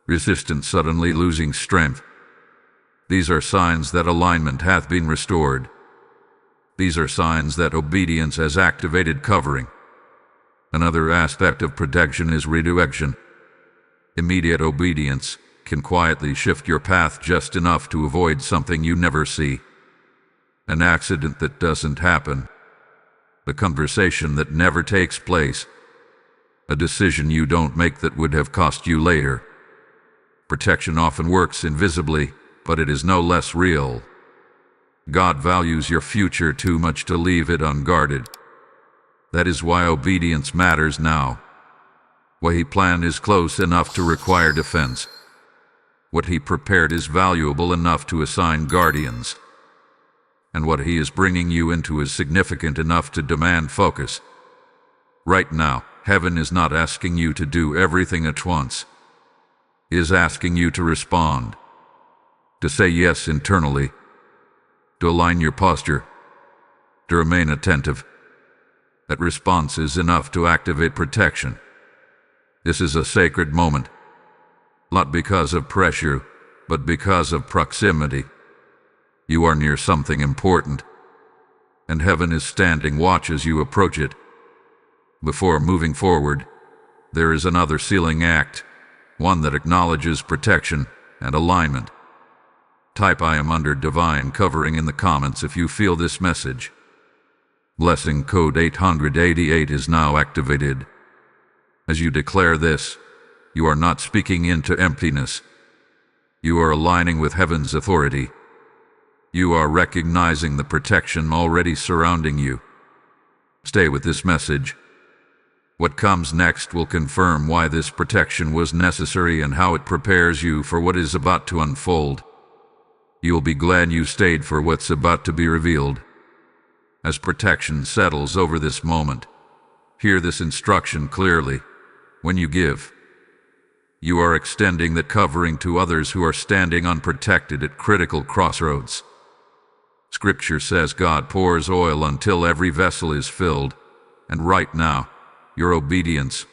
resistance suddenly losing strength. These are signs that alignment hath been restored. These are signs that obedience has activated covering. Another aspect of protection is redirection. Immediate obedience can quietly shift your path just enough to avoid something you never see. An accident that doesn't happen. A conversation that never takes place. A decision you don't make that would have cost you later. Protection often works invisibly, but it is no less real. God values your future too much to leave it unguarded. That is why obedience matters now. What He planned is close enough to require defense. What He prepared is valuable enough to assign guardians. And what He is bringing you into is significant enough to demand focus. Right now, heaven is not asking you to do everything at once. It is asking you to respond, to say yes internally, to align your posture, to remain attentive. That response is enough to activate protection. This is a sacred moment, not because of pressure, but because of proximity. You are near something important, and heaven is standing watch as you approach it. Before moving forward, there is another sealing act, one that acknowledges protection and alignment. Type "I am under divine covering" in the comments if you feel this message. Blessing code 888 is now activated. As you declare this, you are not speaking into emptiness. You are aligning with heaven's authority. You are recognizing the protection already surrounding you. Stay with this message. What comes next will confirm why this protection was necessary and how it prepares you for what is about to unfold. You'll be glad you stayed for what's about to be revealed. As protection settles over this moment, hear this instruction clearly. When you give, you are extending that covering to others who are standing unprotected at critical crossroads. Scripture says God pours oil until every vessel is filled, and right now, your obedience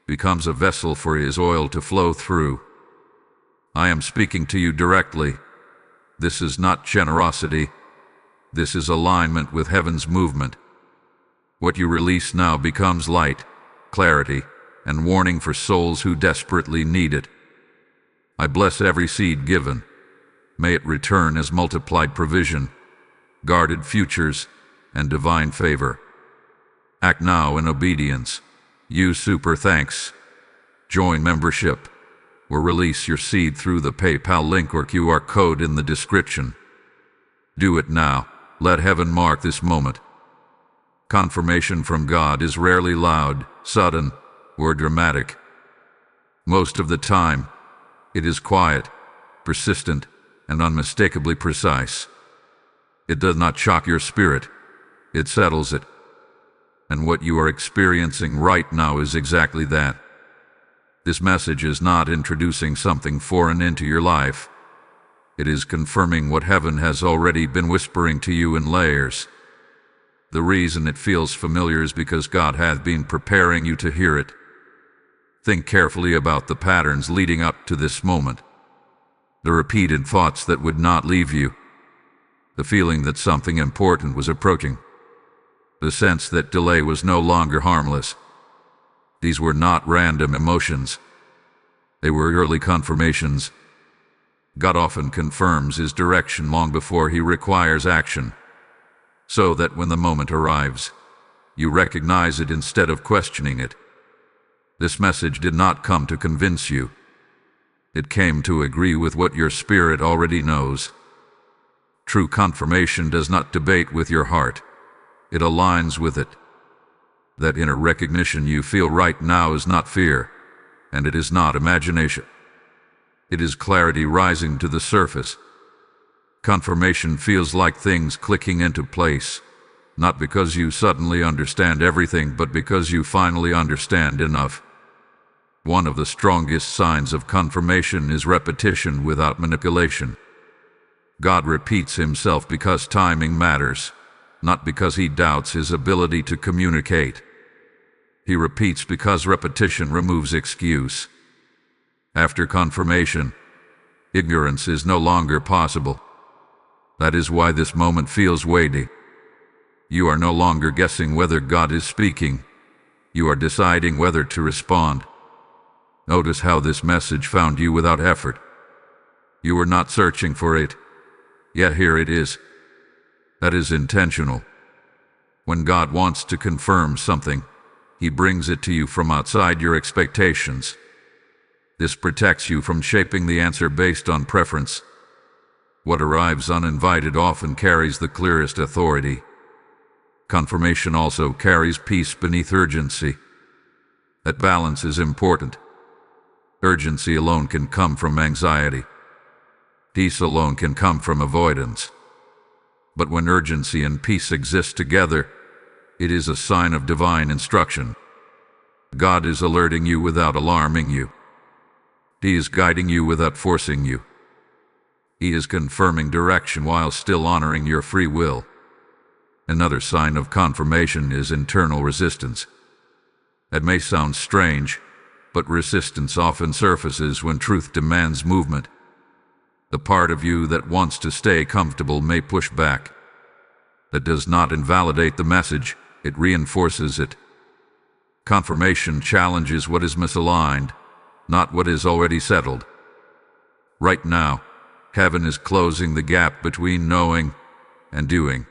becomes a vessel for His oil to flow through. I am speaking to you directly. This is not generosity. This is alignment with heaven's movement. What you release now becomes light, clarity, and warning for souls who desperately need it. I bless every seed given. May it return as multiplied provision, guarded futures, and divine favor. Act now in obedience. Use super thanks. Join membership, or release your seed through the PayPal link or QR code in the description. Do it now. Let heaven mark this moment. Confirmation from God is rarely loud, sudden, or dramatic. Most of the time, it is quiet, persistent, and unmistakably precise. It does not shock your spirit. It settles it. And what you are experiencing right now is exactly that. This message is not introducing something foreign into your life. It is confirming what heaven has already been whispering to you in layers. The reason it feels familiar is because God has been preparing you to hear it. Think carefully about the patterns leading up to this moment. The repeated thoughts that would not leave you. The feeling that something important was approaching. The sense that delay was no longer harmless. These were not random emotions. They were early confirmations. God often confirms His direction long before He requires action, so that when the moment arrives, you recognize it instead of questioning it. This message did not come to convince you. It came to agree with what your spirit already knows. True confirmation does not debate with your heart. It aligns with it. That inner recognition you feel right now is not fear, and it is not imagination. It is clarity rising to the surface. Confirmation feels like things clicking into place, not because you suddenly understand everything, but because you finally understand enough. One of the strongest signs of confirmation is repetition without manipulation. God repeats Himself because timing matters, not because He doubts His ability to communicate. He repeats because repetition removes excuse. After confirmation, ignorance is no longer possible. That is why this moment feels weighty. You are no longer guessing whether God is speaking. You are deciding whether to respond. Notice how this message found you without effort. You were not searching for it, yet here it is. That is intentional. When God wants to confirm something, He brings it to you from outside your expectations. This protects you from shaping the answer based on preference. What arrives uninvited often carries the clearest authority. Confirmation also carries peace beneath urgency. That balance is important. Urgency alone can come from anxiety. Peace alone can come from avoidance. But when urgency and peace exist together, it is a sign of divine instruction. God is alerting you without alarming you. He is guiding you without forcing you. He is confirming direction while still honoring your free will. Another sign of confirmation is internal resistance. It may sound strange, but resistance often surfaces when truth demands movement. The part of you that wants to stay comfortable may push back. That does not invalidate the message, it reinforces it. Confirmation challenges what is misaligned, not what is already settled. Right now, heaven is closing the gap between knowing and doing.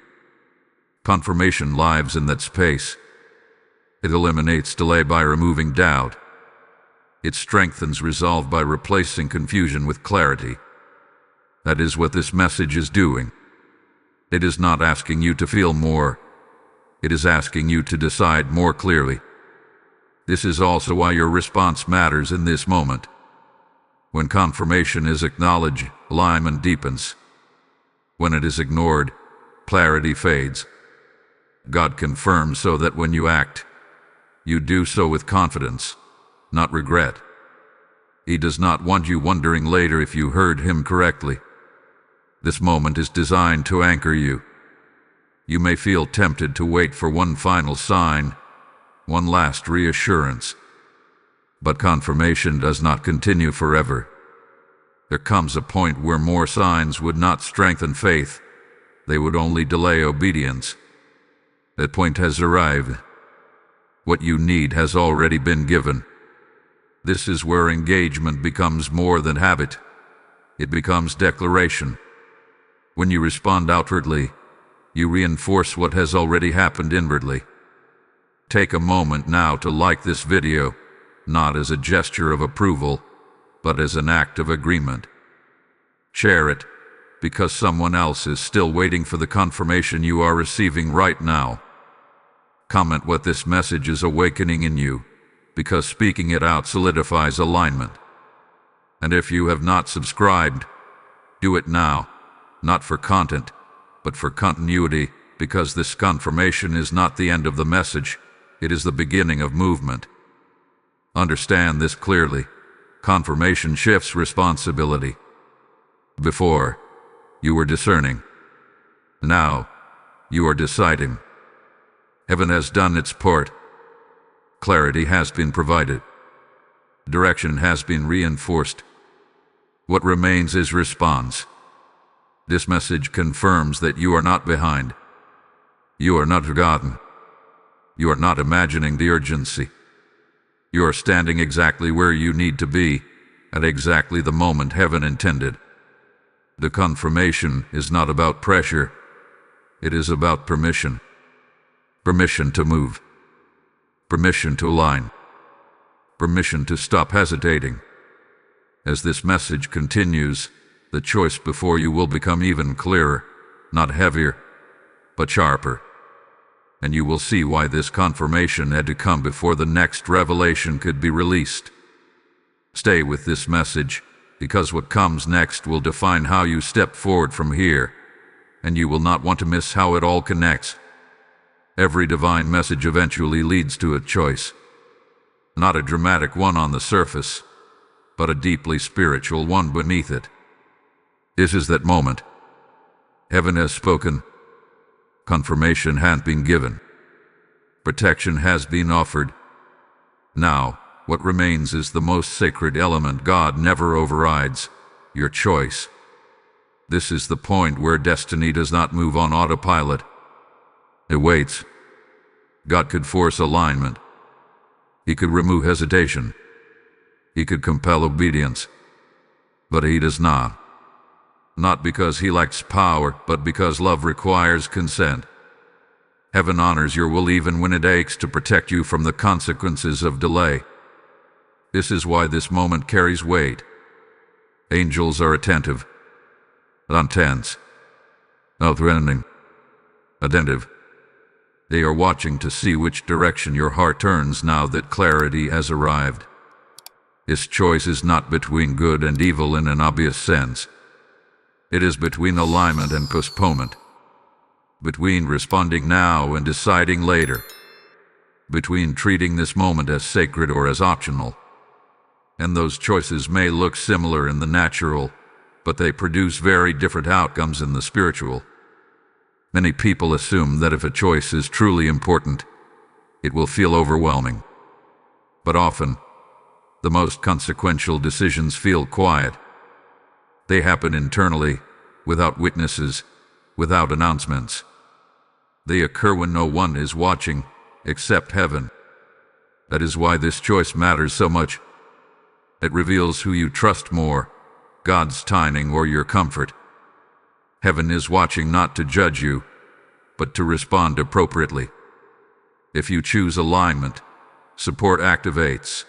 Confirmation lives in that space. It eliminates delay by removing doubt. It strengthens resolve by replacing confusion with clarity. That is what this message is doing. It is not asking you to feel more. It is asking you to decide more clearly. This is also why your response matters in this moment. When confirmation is acknowledged, alignment deepens. When it is ignored, clarity fades. God confirms so that when you act, you do so with confidence, not regret. He does not want you wondering later if you heard him correctly. This moment is designed to anchor you. You may feel tempted to wait for one final sign, one last reassurance. But confirmation does not continue forever. There comes a point where more signs would not strengthen faith. They would only delay obedience. That point has arrived. What you need has already been given. This is where engagement becomes more than habit. It becomes declaration. When you respond outwardly, you reinforce what has already happened inwardly. Take a moment now to like this video, not as a gesture of approval, but as an act of agreement. Share it, because someone else is still waiting for the confirmation you are receiving right now. Comment what this message is awakening in you, because speaking it out solidifies alignment. And if you have not subscribed, do it now, not for content, but for continuity, because this confirmation is not the end of the message, it is the beginning of movement. Understand this clearly. Confirmation shifts responsibility. Before, you were discerning. Now, you are deciding. Heaven has done its part. Clarity has been provided. Direction has been reinforced. What remains is response. This message confirms that you are not behind. You are not forgotten. You are not imagining the urgency. You are standing exactly where you need to be, at exactly the moment heaven intended. The confirmation is not about pressure. It is about permission. Permission to move. Permission to align. Permission to stop hesitating. As this message continues, the choice before you will become even clearer, not heavier, but sharper. And you will see why this confirmation had to come before the next revelation could be released. Stay with this message, because what comes next will define how you step forward from here, and you will not want to miss how it all connects. Every divine message eventually leads to a choice. Not a dramatic one on the surface, but a deeply spiritual one beneath it. This is that moment. Heaven has spoken. Confirmation has been given. Protection has been offered. Now, what remains is the most sacred element God never overrides, your choice. This is the point where destiny does not move on autopilot. It waits. God could force alignment. He could remove hesitation. He could compel obedience. But he does not. Not because he lacks power, but because love requires consent. Heaven honors your will even when it aches to protect you from the consequences of delay. This is why this moment carries weight. Angels are attentive, not tense, not threatening, attentive. They are watching to see which direction your heart turns now that clarity has arrived. This choice is not between good and evil in an obvious sense. It is between alignment and postponement, between responding now and deciding later, between treating this moment as sacred or as optional. And those choices may look similar in the natural, but they produce very different outcomes in the spiritual. Many people assume that if a choice is truly important, it will feel overwhelming. But often, the most consequential decisions feel quiet. They happen internally, without witnesses, without announcements. They occur when no one is watching, except heaven. That is why this choice matters so much. It reveals who you trust more, God's timing or your comfort. Heaven is watching not to judge you, but to respond appropriately. If you choose alignment, support activates.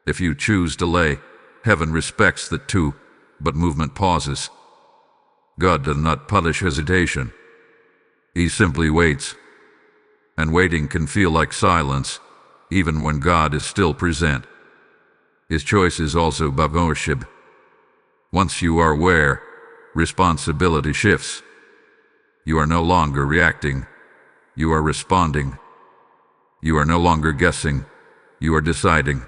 If you choose delay, heaven respects that too, but movement pauses. God does not punish hesitation. He simply waits. And waiting can feel like silence, even when God is still present. His choice is also about ownership. Once you are aware, responsibility shifts. You are no longer reacting. You are responding. You are no longer guessing. You are deciding.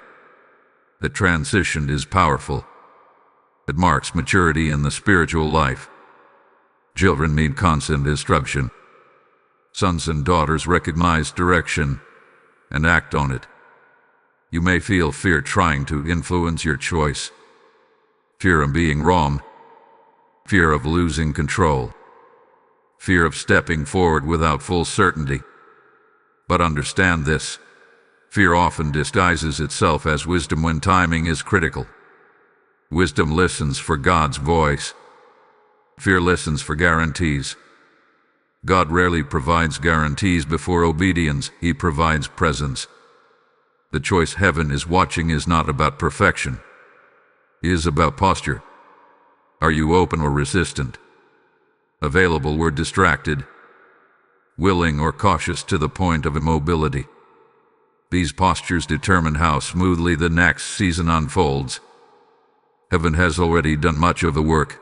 The transition is powerful. It marks maturity in the spiritual life. Children need constant instruction. Sons and daughters recognize direction and act on it. You may feel fear trying to influence your choice. Fear of being wrong. Fear of losing control. Fear of stepping forward without full certainty. But understand this. Fear often disguises itself as wisdom when timing is critical. Wisdom listens for God's voice. Fear listens for guarantees. God rarely provides guarantees before obedience. He provides presence. The choice heaven is watching is not about perfection. It is about posture. Are you open or resistant? Available or distracted? Willing or cautious to the point of immobility? These postures determine how smoothly the next season unfolds. Heaven has already done much of the work.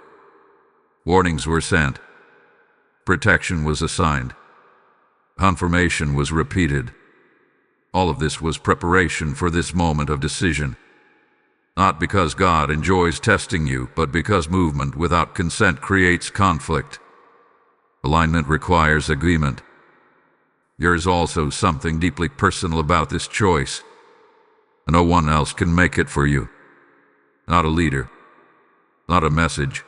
Warnings were sent. Protection was assigned. Confirmation was repeated. All of this was preparation for this moment of decision. Not because God enjoys testing you, but because movement without consent creates conflict. Alignment requires agreement. There is also something deeply personal about this choice. No one else can make it for you. Not a leader. Not a message.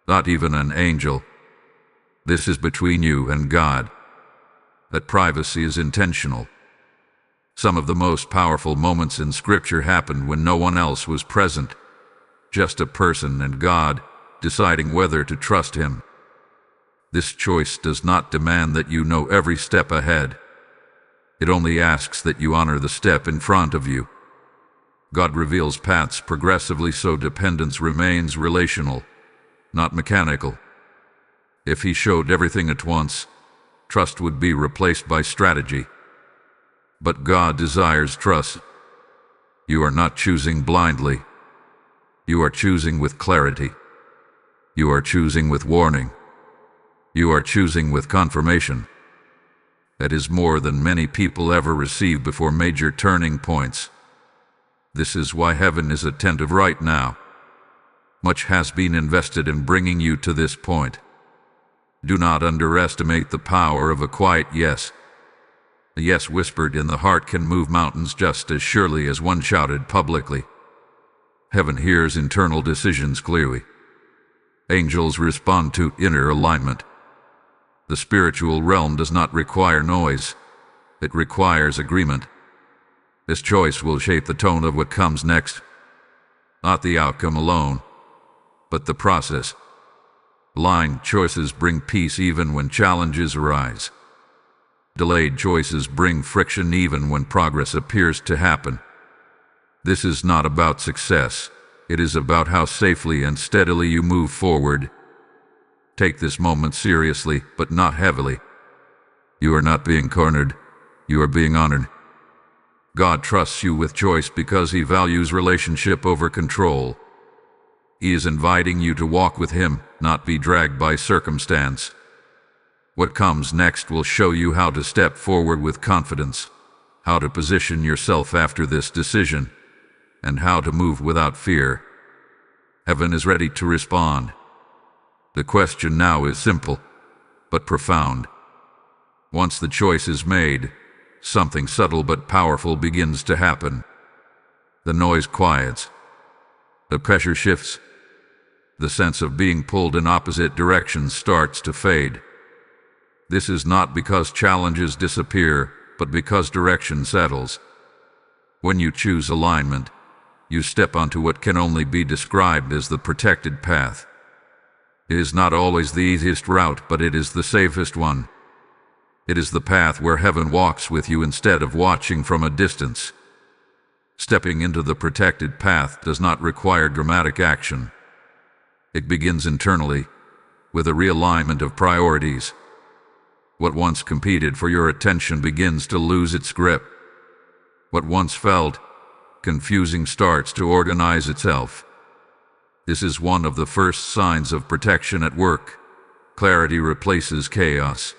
Not even an angel. This is between you and God. That privacy is intentional. Some of the most powerful moments in Scripture happened when no one else was present. Just a person and God, deciding whether to trust Him. This choice does not demand that you know every step ahead. It only asks that you honor the step in front of you. God reveals paths progressively so dependence remains relational, not mechanical. If He showed everything at once, trust would be replaced by strategy. But God desires trust. You are not choosing blindly. You are choosing with clarity. You are choosing with warning. You are choosing with confirmation. That is more than many people ever receive before major turning points. This is why heaven is attentive right now. Much has been invested in bringing you to this point. Do not underestimate the power of a quiet yes. A yes whispered in the heart can move mountains just as surely as one shouted publicly. Heaven hears internal decisions clearly. Angels respond to inner alignment. The spiritual realm does not require noise. It requires agreement. This choice will shape the tone of what comes next. Not the outcome alone, but the process. Aligned choices bring peace even when challenges arise. Delayed choices bring friction even when progress appears to happen. This is not about success. It is about how safely and steadily you move forward. Take this moment seriously, but not heavily. You are not being cornered. You are being honored. God trusts you with choice because He values relationship over control. He is inviting you to walk with Him, not be dragged by circumstance. What comes next will show you how to step forward with confidence, how to position yourself after this decision, and how to move without fear. Heaven is ready to respond. The question now is simple, but profound. Once the choice is made, something subtle but powerful begins to happen. The noise quiets. The pressure shifts. The sense of being pulled in opposite directions starts to fade. This is not because challenges disappear, but because direction settles. When you choose alignment, you step onto what can only be described as the protected path. It is not always the easiest route, but it is the safest one. It is the path where heaven walks with you instead of watching from a distance. Stepping into the protected path does not require dramatic action. It begins internally, with a realignment of priorities. What once competed for your attention begins to lose its grip. What once felt confusing starts to organize itself. This is one of the first signs of protection at work. Clarity replaces chaos.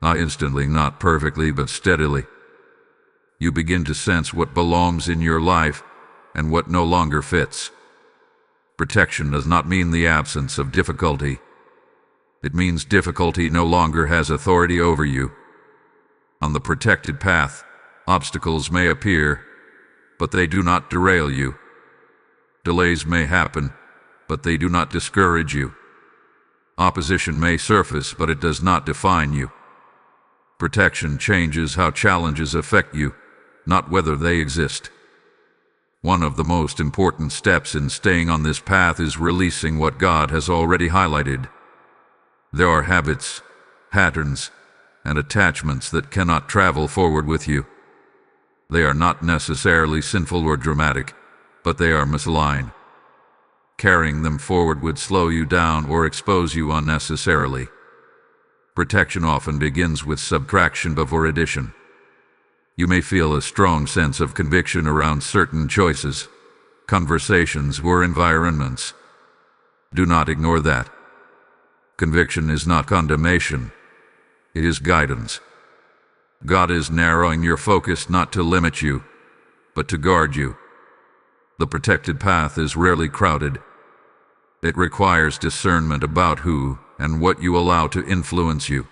Not instantly, not perfectly, but steadily. You begin to sense what belongs in your life and what no longer fits. Protection does not mean the absence of difficulty. It means difficulty no longer has authority over you. On the protected path, obstacles may appear, but they do not derail you. Delays may happen, but they do not discourage you. Opposition may surface, but it does not define you. Protection changes how challenges affect you, not whether they exist. One of the most important steps in staying on this path is releasing what God has already highlighted. There are habits, patterns, and attachments that cannot travel forward with you. They are not necessarily sinful or dramatic, but they are misaligned. Carrying them forward would slow you down or expose you unnecessarily. Protection often begins with subtraction before addition. You may feel a strong sense of conviction around certain choices, conversations, or environments. Do not ignore that. Conviction is not condemnation. It is guidance. God is narrowing your focus not to limit you, but to guard you. The protected path is rarely crowded. It requires discernment about who and what you allow to influence you.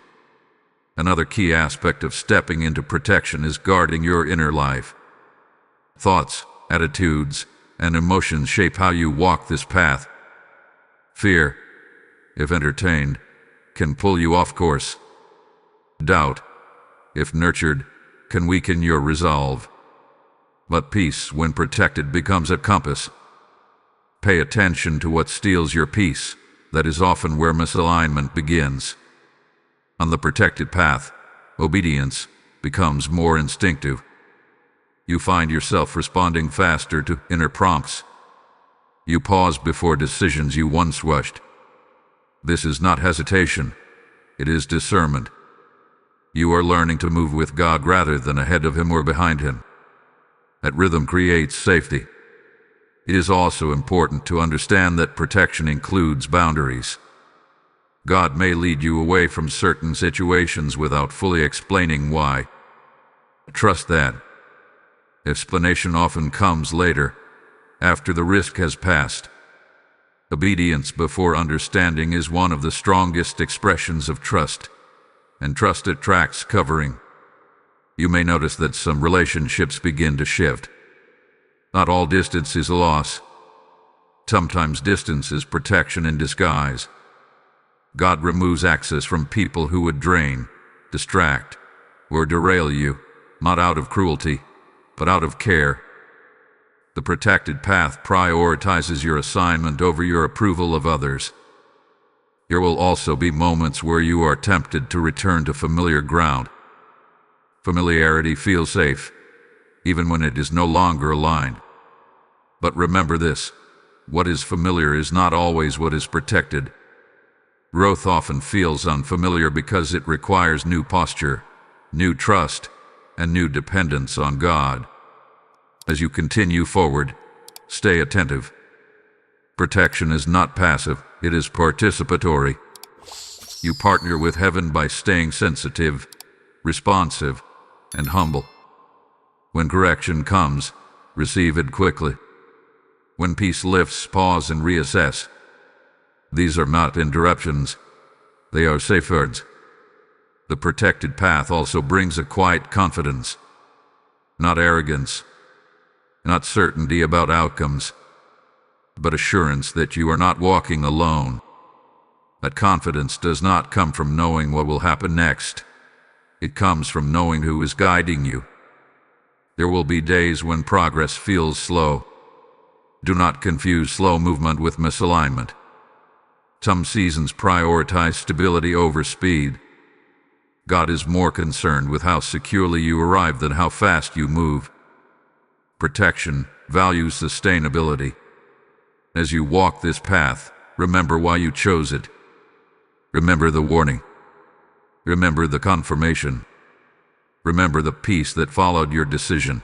Another key aspect of stepping into protection is guarding your inner life. Thoughts, attitudes, and emotions shape how you walk this path. Fear, if entertained, can pull you off course. Doubt, if nurtured, can weaken your resolve. But peace, when protected, becomes a compass. Pay attention to what steals your peace. That is often where misalignment begins. On the protected path, obedience becomes more instinctive. You find yourself responding faster to inner prompts. You pause before decisions you once rushed. This is not hesitation. It is discernment. You are learning to move with God rather than ahead of Him or behind Him. That rhythm creates safety. It is also important to understand that protection includes boundaries. God may lead you away from certain situations without fully explaining why. Trust that. Explanation often comes later, after the risk has passed. Obedience before understanding is one of the strongest expressions of trust, and trust attracts covering. You may notice that some relationships begin to shift. Not all distance is a loss. Sometimes distance is protection in disguise. God removes access from people who would drain, distract, or derail you, not out of cruelty, but out of care. The protected path prioritizes your assignment over your approval of others. There will also be moments where you are tempted to return to familiar ground. Familiarity feels safe, even when it is no longer aligned. But remember this: what is familiar is not always what is protected. Growth often feels unfamiliar because it requires new posture, new trust, and new dependence on God. As you continue forward, stay attentive. Protection is not passive, it is participatory. You partner with heaven by staying sensitive, responsive, and humble. When correction comes, receive it quickly. When peace lifts, pause and reassess. These are not interruptions, they are safeguards. The protected path also brings a quiet confidence, not arrogance, not certainty about outcomes, but assurance that you are not walking alone. That confidence does not come from knowing what will happen next. It comes from knowing who is guiding you. There will be days when progress feels slow. Do not confuse slow movement with misalignment. Some seasons prioritize stability over speed. God is more concerned with how securely you arrive than how fast you move. Protection values sustainability. As you walk this path, remember why you chose it. Remember the warning. Remember the confirmation. Remember the peace that followed your decision.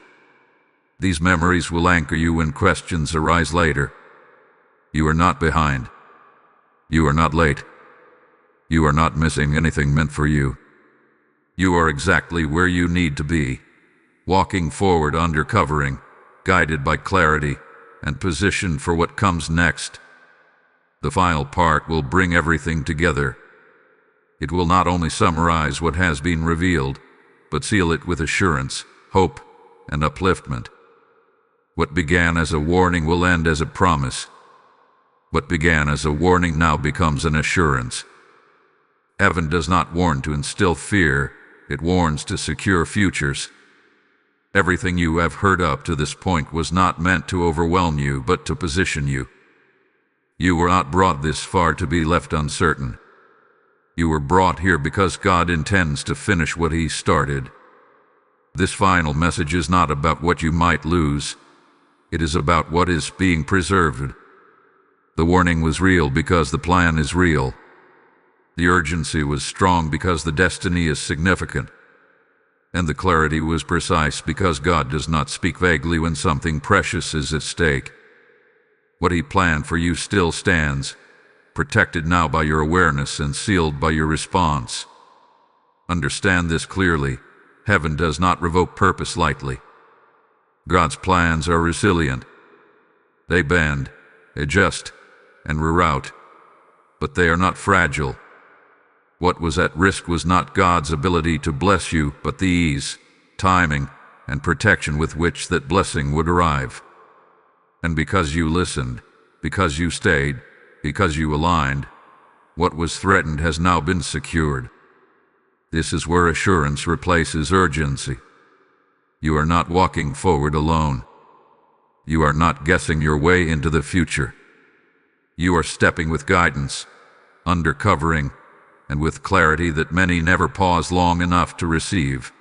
These memories will anchor you when questions arise later. You are not behind. You are not late. You are not missing anything meant for you. You are exactly where you need to be, walking forward under covering, guided by clarity, and positioned for what comes next. The final part will bring everything together. It will not only summarize what has been revealed, but seal it with assurance, hope, and upliftment. What began as a warning will end as a promise. What began as a warning now becomes an assurance. Heaven does not warn to instill fear, it warns to secure futures. Everything you have heard up to this point was not meant to overwhelm you, but to position you. You were not brought this far to be left uncertain. You were brought here because God intends to finish what He started. This final message is not about what you might lose. It is about what is being preserved. The warning was real because the plan is real. The urgency was strong because the destiny is significant. And the clarity was precise because God does not speak vaguely when something precious is at stake. What He planned for you still stands, protected now by your awareness and sealed by your response. Understand this clearly: heaven does not revoke purpose lightly. God's plans are resilient. They bend, adjust, and reroute, but they are not fragile. What was at risk was not God's ability to bless you, but the ease, timing, and protection with which that blessing would arrive. And because you listened, because you stayed, because you aligned, what was threatened has now been secured. This is where assurance replaces urgency. You are not walking forward alone. You are not guessing your way into the future. You are stepping with guidance, under covering, and with clarity that many never pause long enough to receive.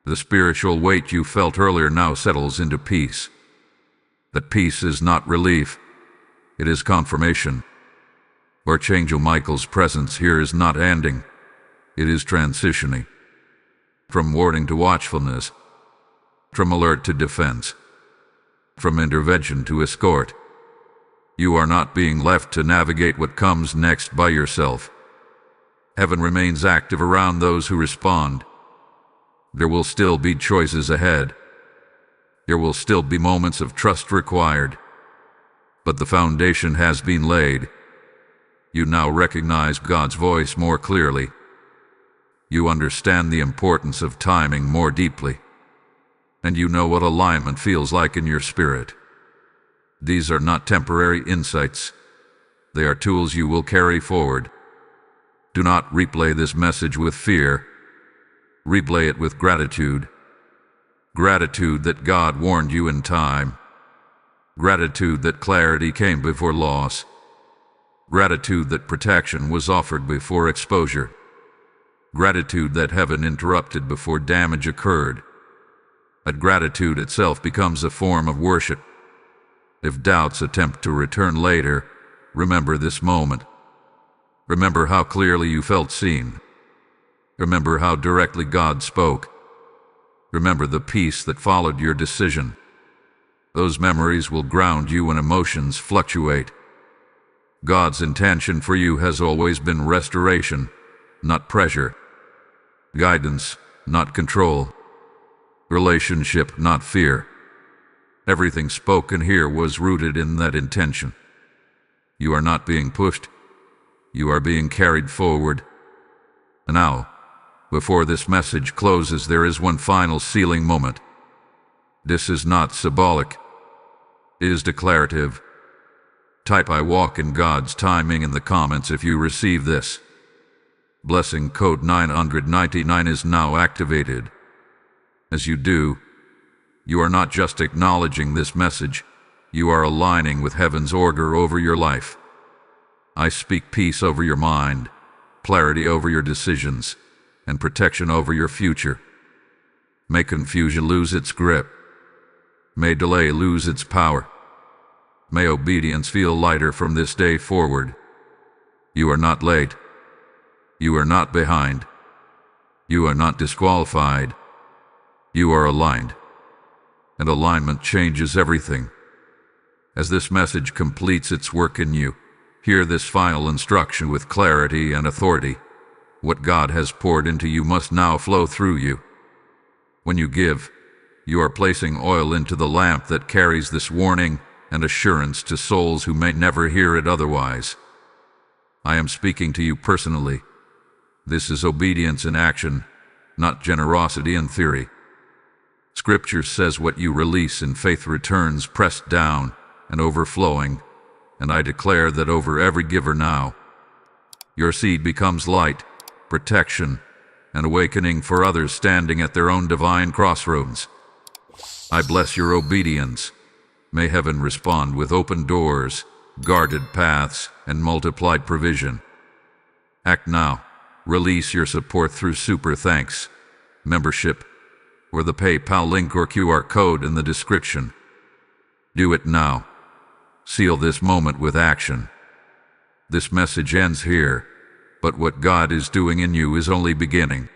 The spiritual weight you felt earlier now settles into peace. That peace is not relief, it is confirmation. Archangel Michael's presence here is not ending, it is transitioning. From warning to watchfulness, from alert to defense, from intervention to escort. You are not being left to navigate what comes next by yourself. Heaven remains active around those who respond. There will still be choices ahead. There will still be moments of trust required. But the foundation has been laid. You now recognize God's voice more clearly. You understand the importance of timing more deeply. And you know what alignment feels like in your spirit. These are not temporary insights. They are tools you will carry forward. Do not replay this message with fear. Replay it with gratitude. Gratitude that God warned you in time. Gratitude that clarity came before loss. Gratitude that protection was offered before exposure. Gratitude that heaven interrupted before damage occurred. That gratitude itself becomes a form of worship. If doubts attempt to return later, remember this moment. Remember how clearly you felt seen. Remember how directly God spoke. Remember the peace that followed your decision. Those memories will ground you when emotions fluctuate. God's intention for you has always been restoration, not pressure. Guidance, not control. Relationship, not fear. Everything spoken here was rooted in that intention. You are not being pushed. You are being carried forward. And now, before this message closes, there is one final sealing moment. This is not symbolic. It is declarative. Type "I walk in God's timing" in the comments if you receive this. Blessing code 999 is now activated. As you do, you are not just acknowledging this message, you are aligning with heaven's order over your life. I speak peace over your mind, clarity over your decisions, and protection over your future. May confusion lose its grip. May delay lose its power. May obedience feel lighter from this day forward. You are not late. You are not behind. You are not disqualified. You are aligned. And alignment changes everything. As this message completes its work in you, hear this final instruction with clarity and authority. What God has poured into you must now flow through you. When you give, you are placing oil into the lamp that carries this warning and assurance to souls who may never hear it otherwise. I am speaking to you personally. This is obedience in action, not generosity in theory. Scripture says what you release in faith returns pressed down and overflowing, and I declare that over every giver now. Your seed becomes light, protection, and awakening for others standing at their own divine crossroads. I bless your obedience. May heaven respond with open doors, guarded paths, and multiplied provision. Act now. Release your support through super thanks, membership, or the PayPal link or QR code in the description. Do it now. Seal this moment with action. This message ends here, but what God is doing in you is only beginning.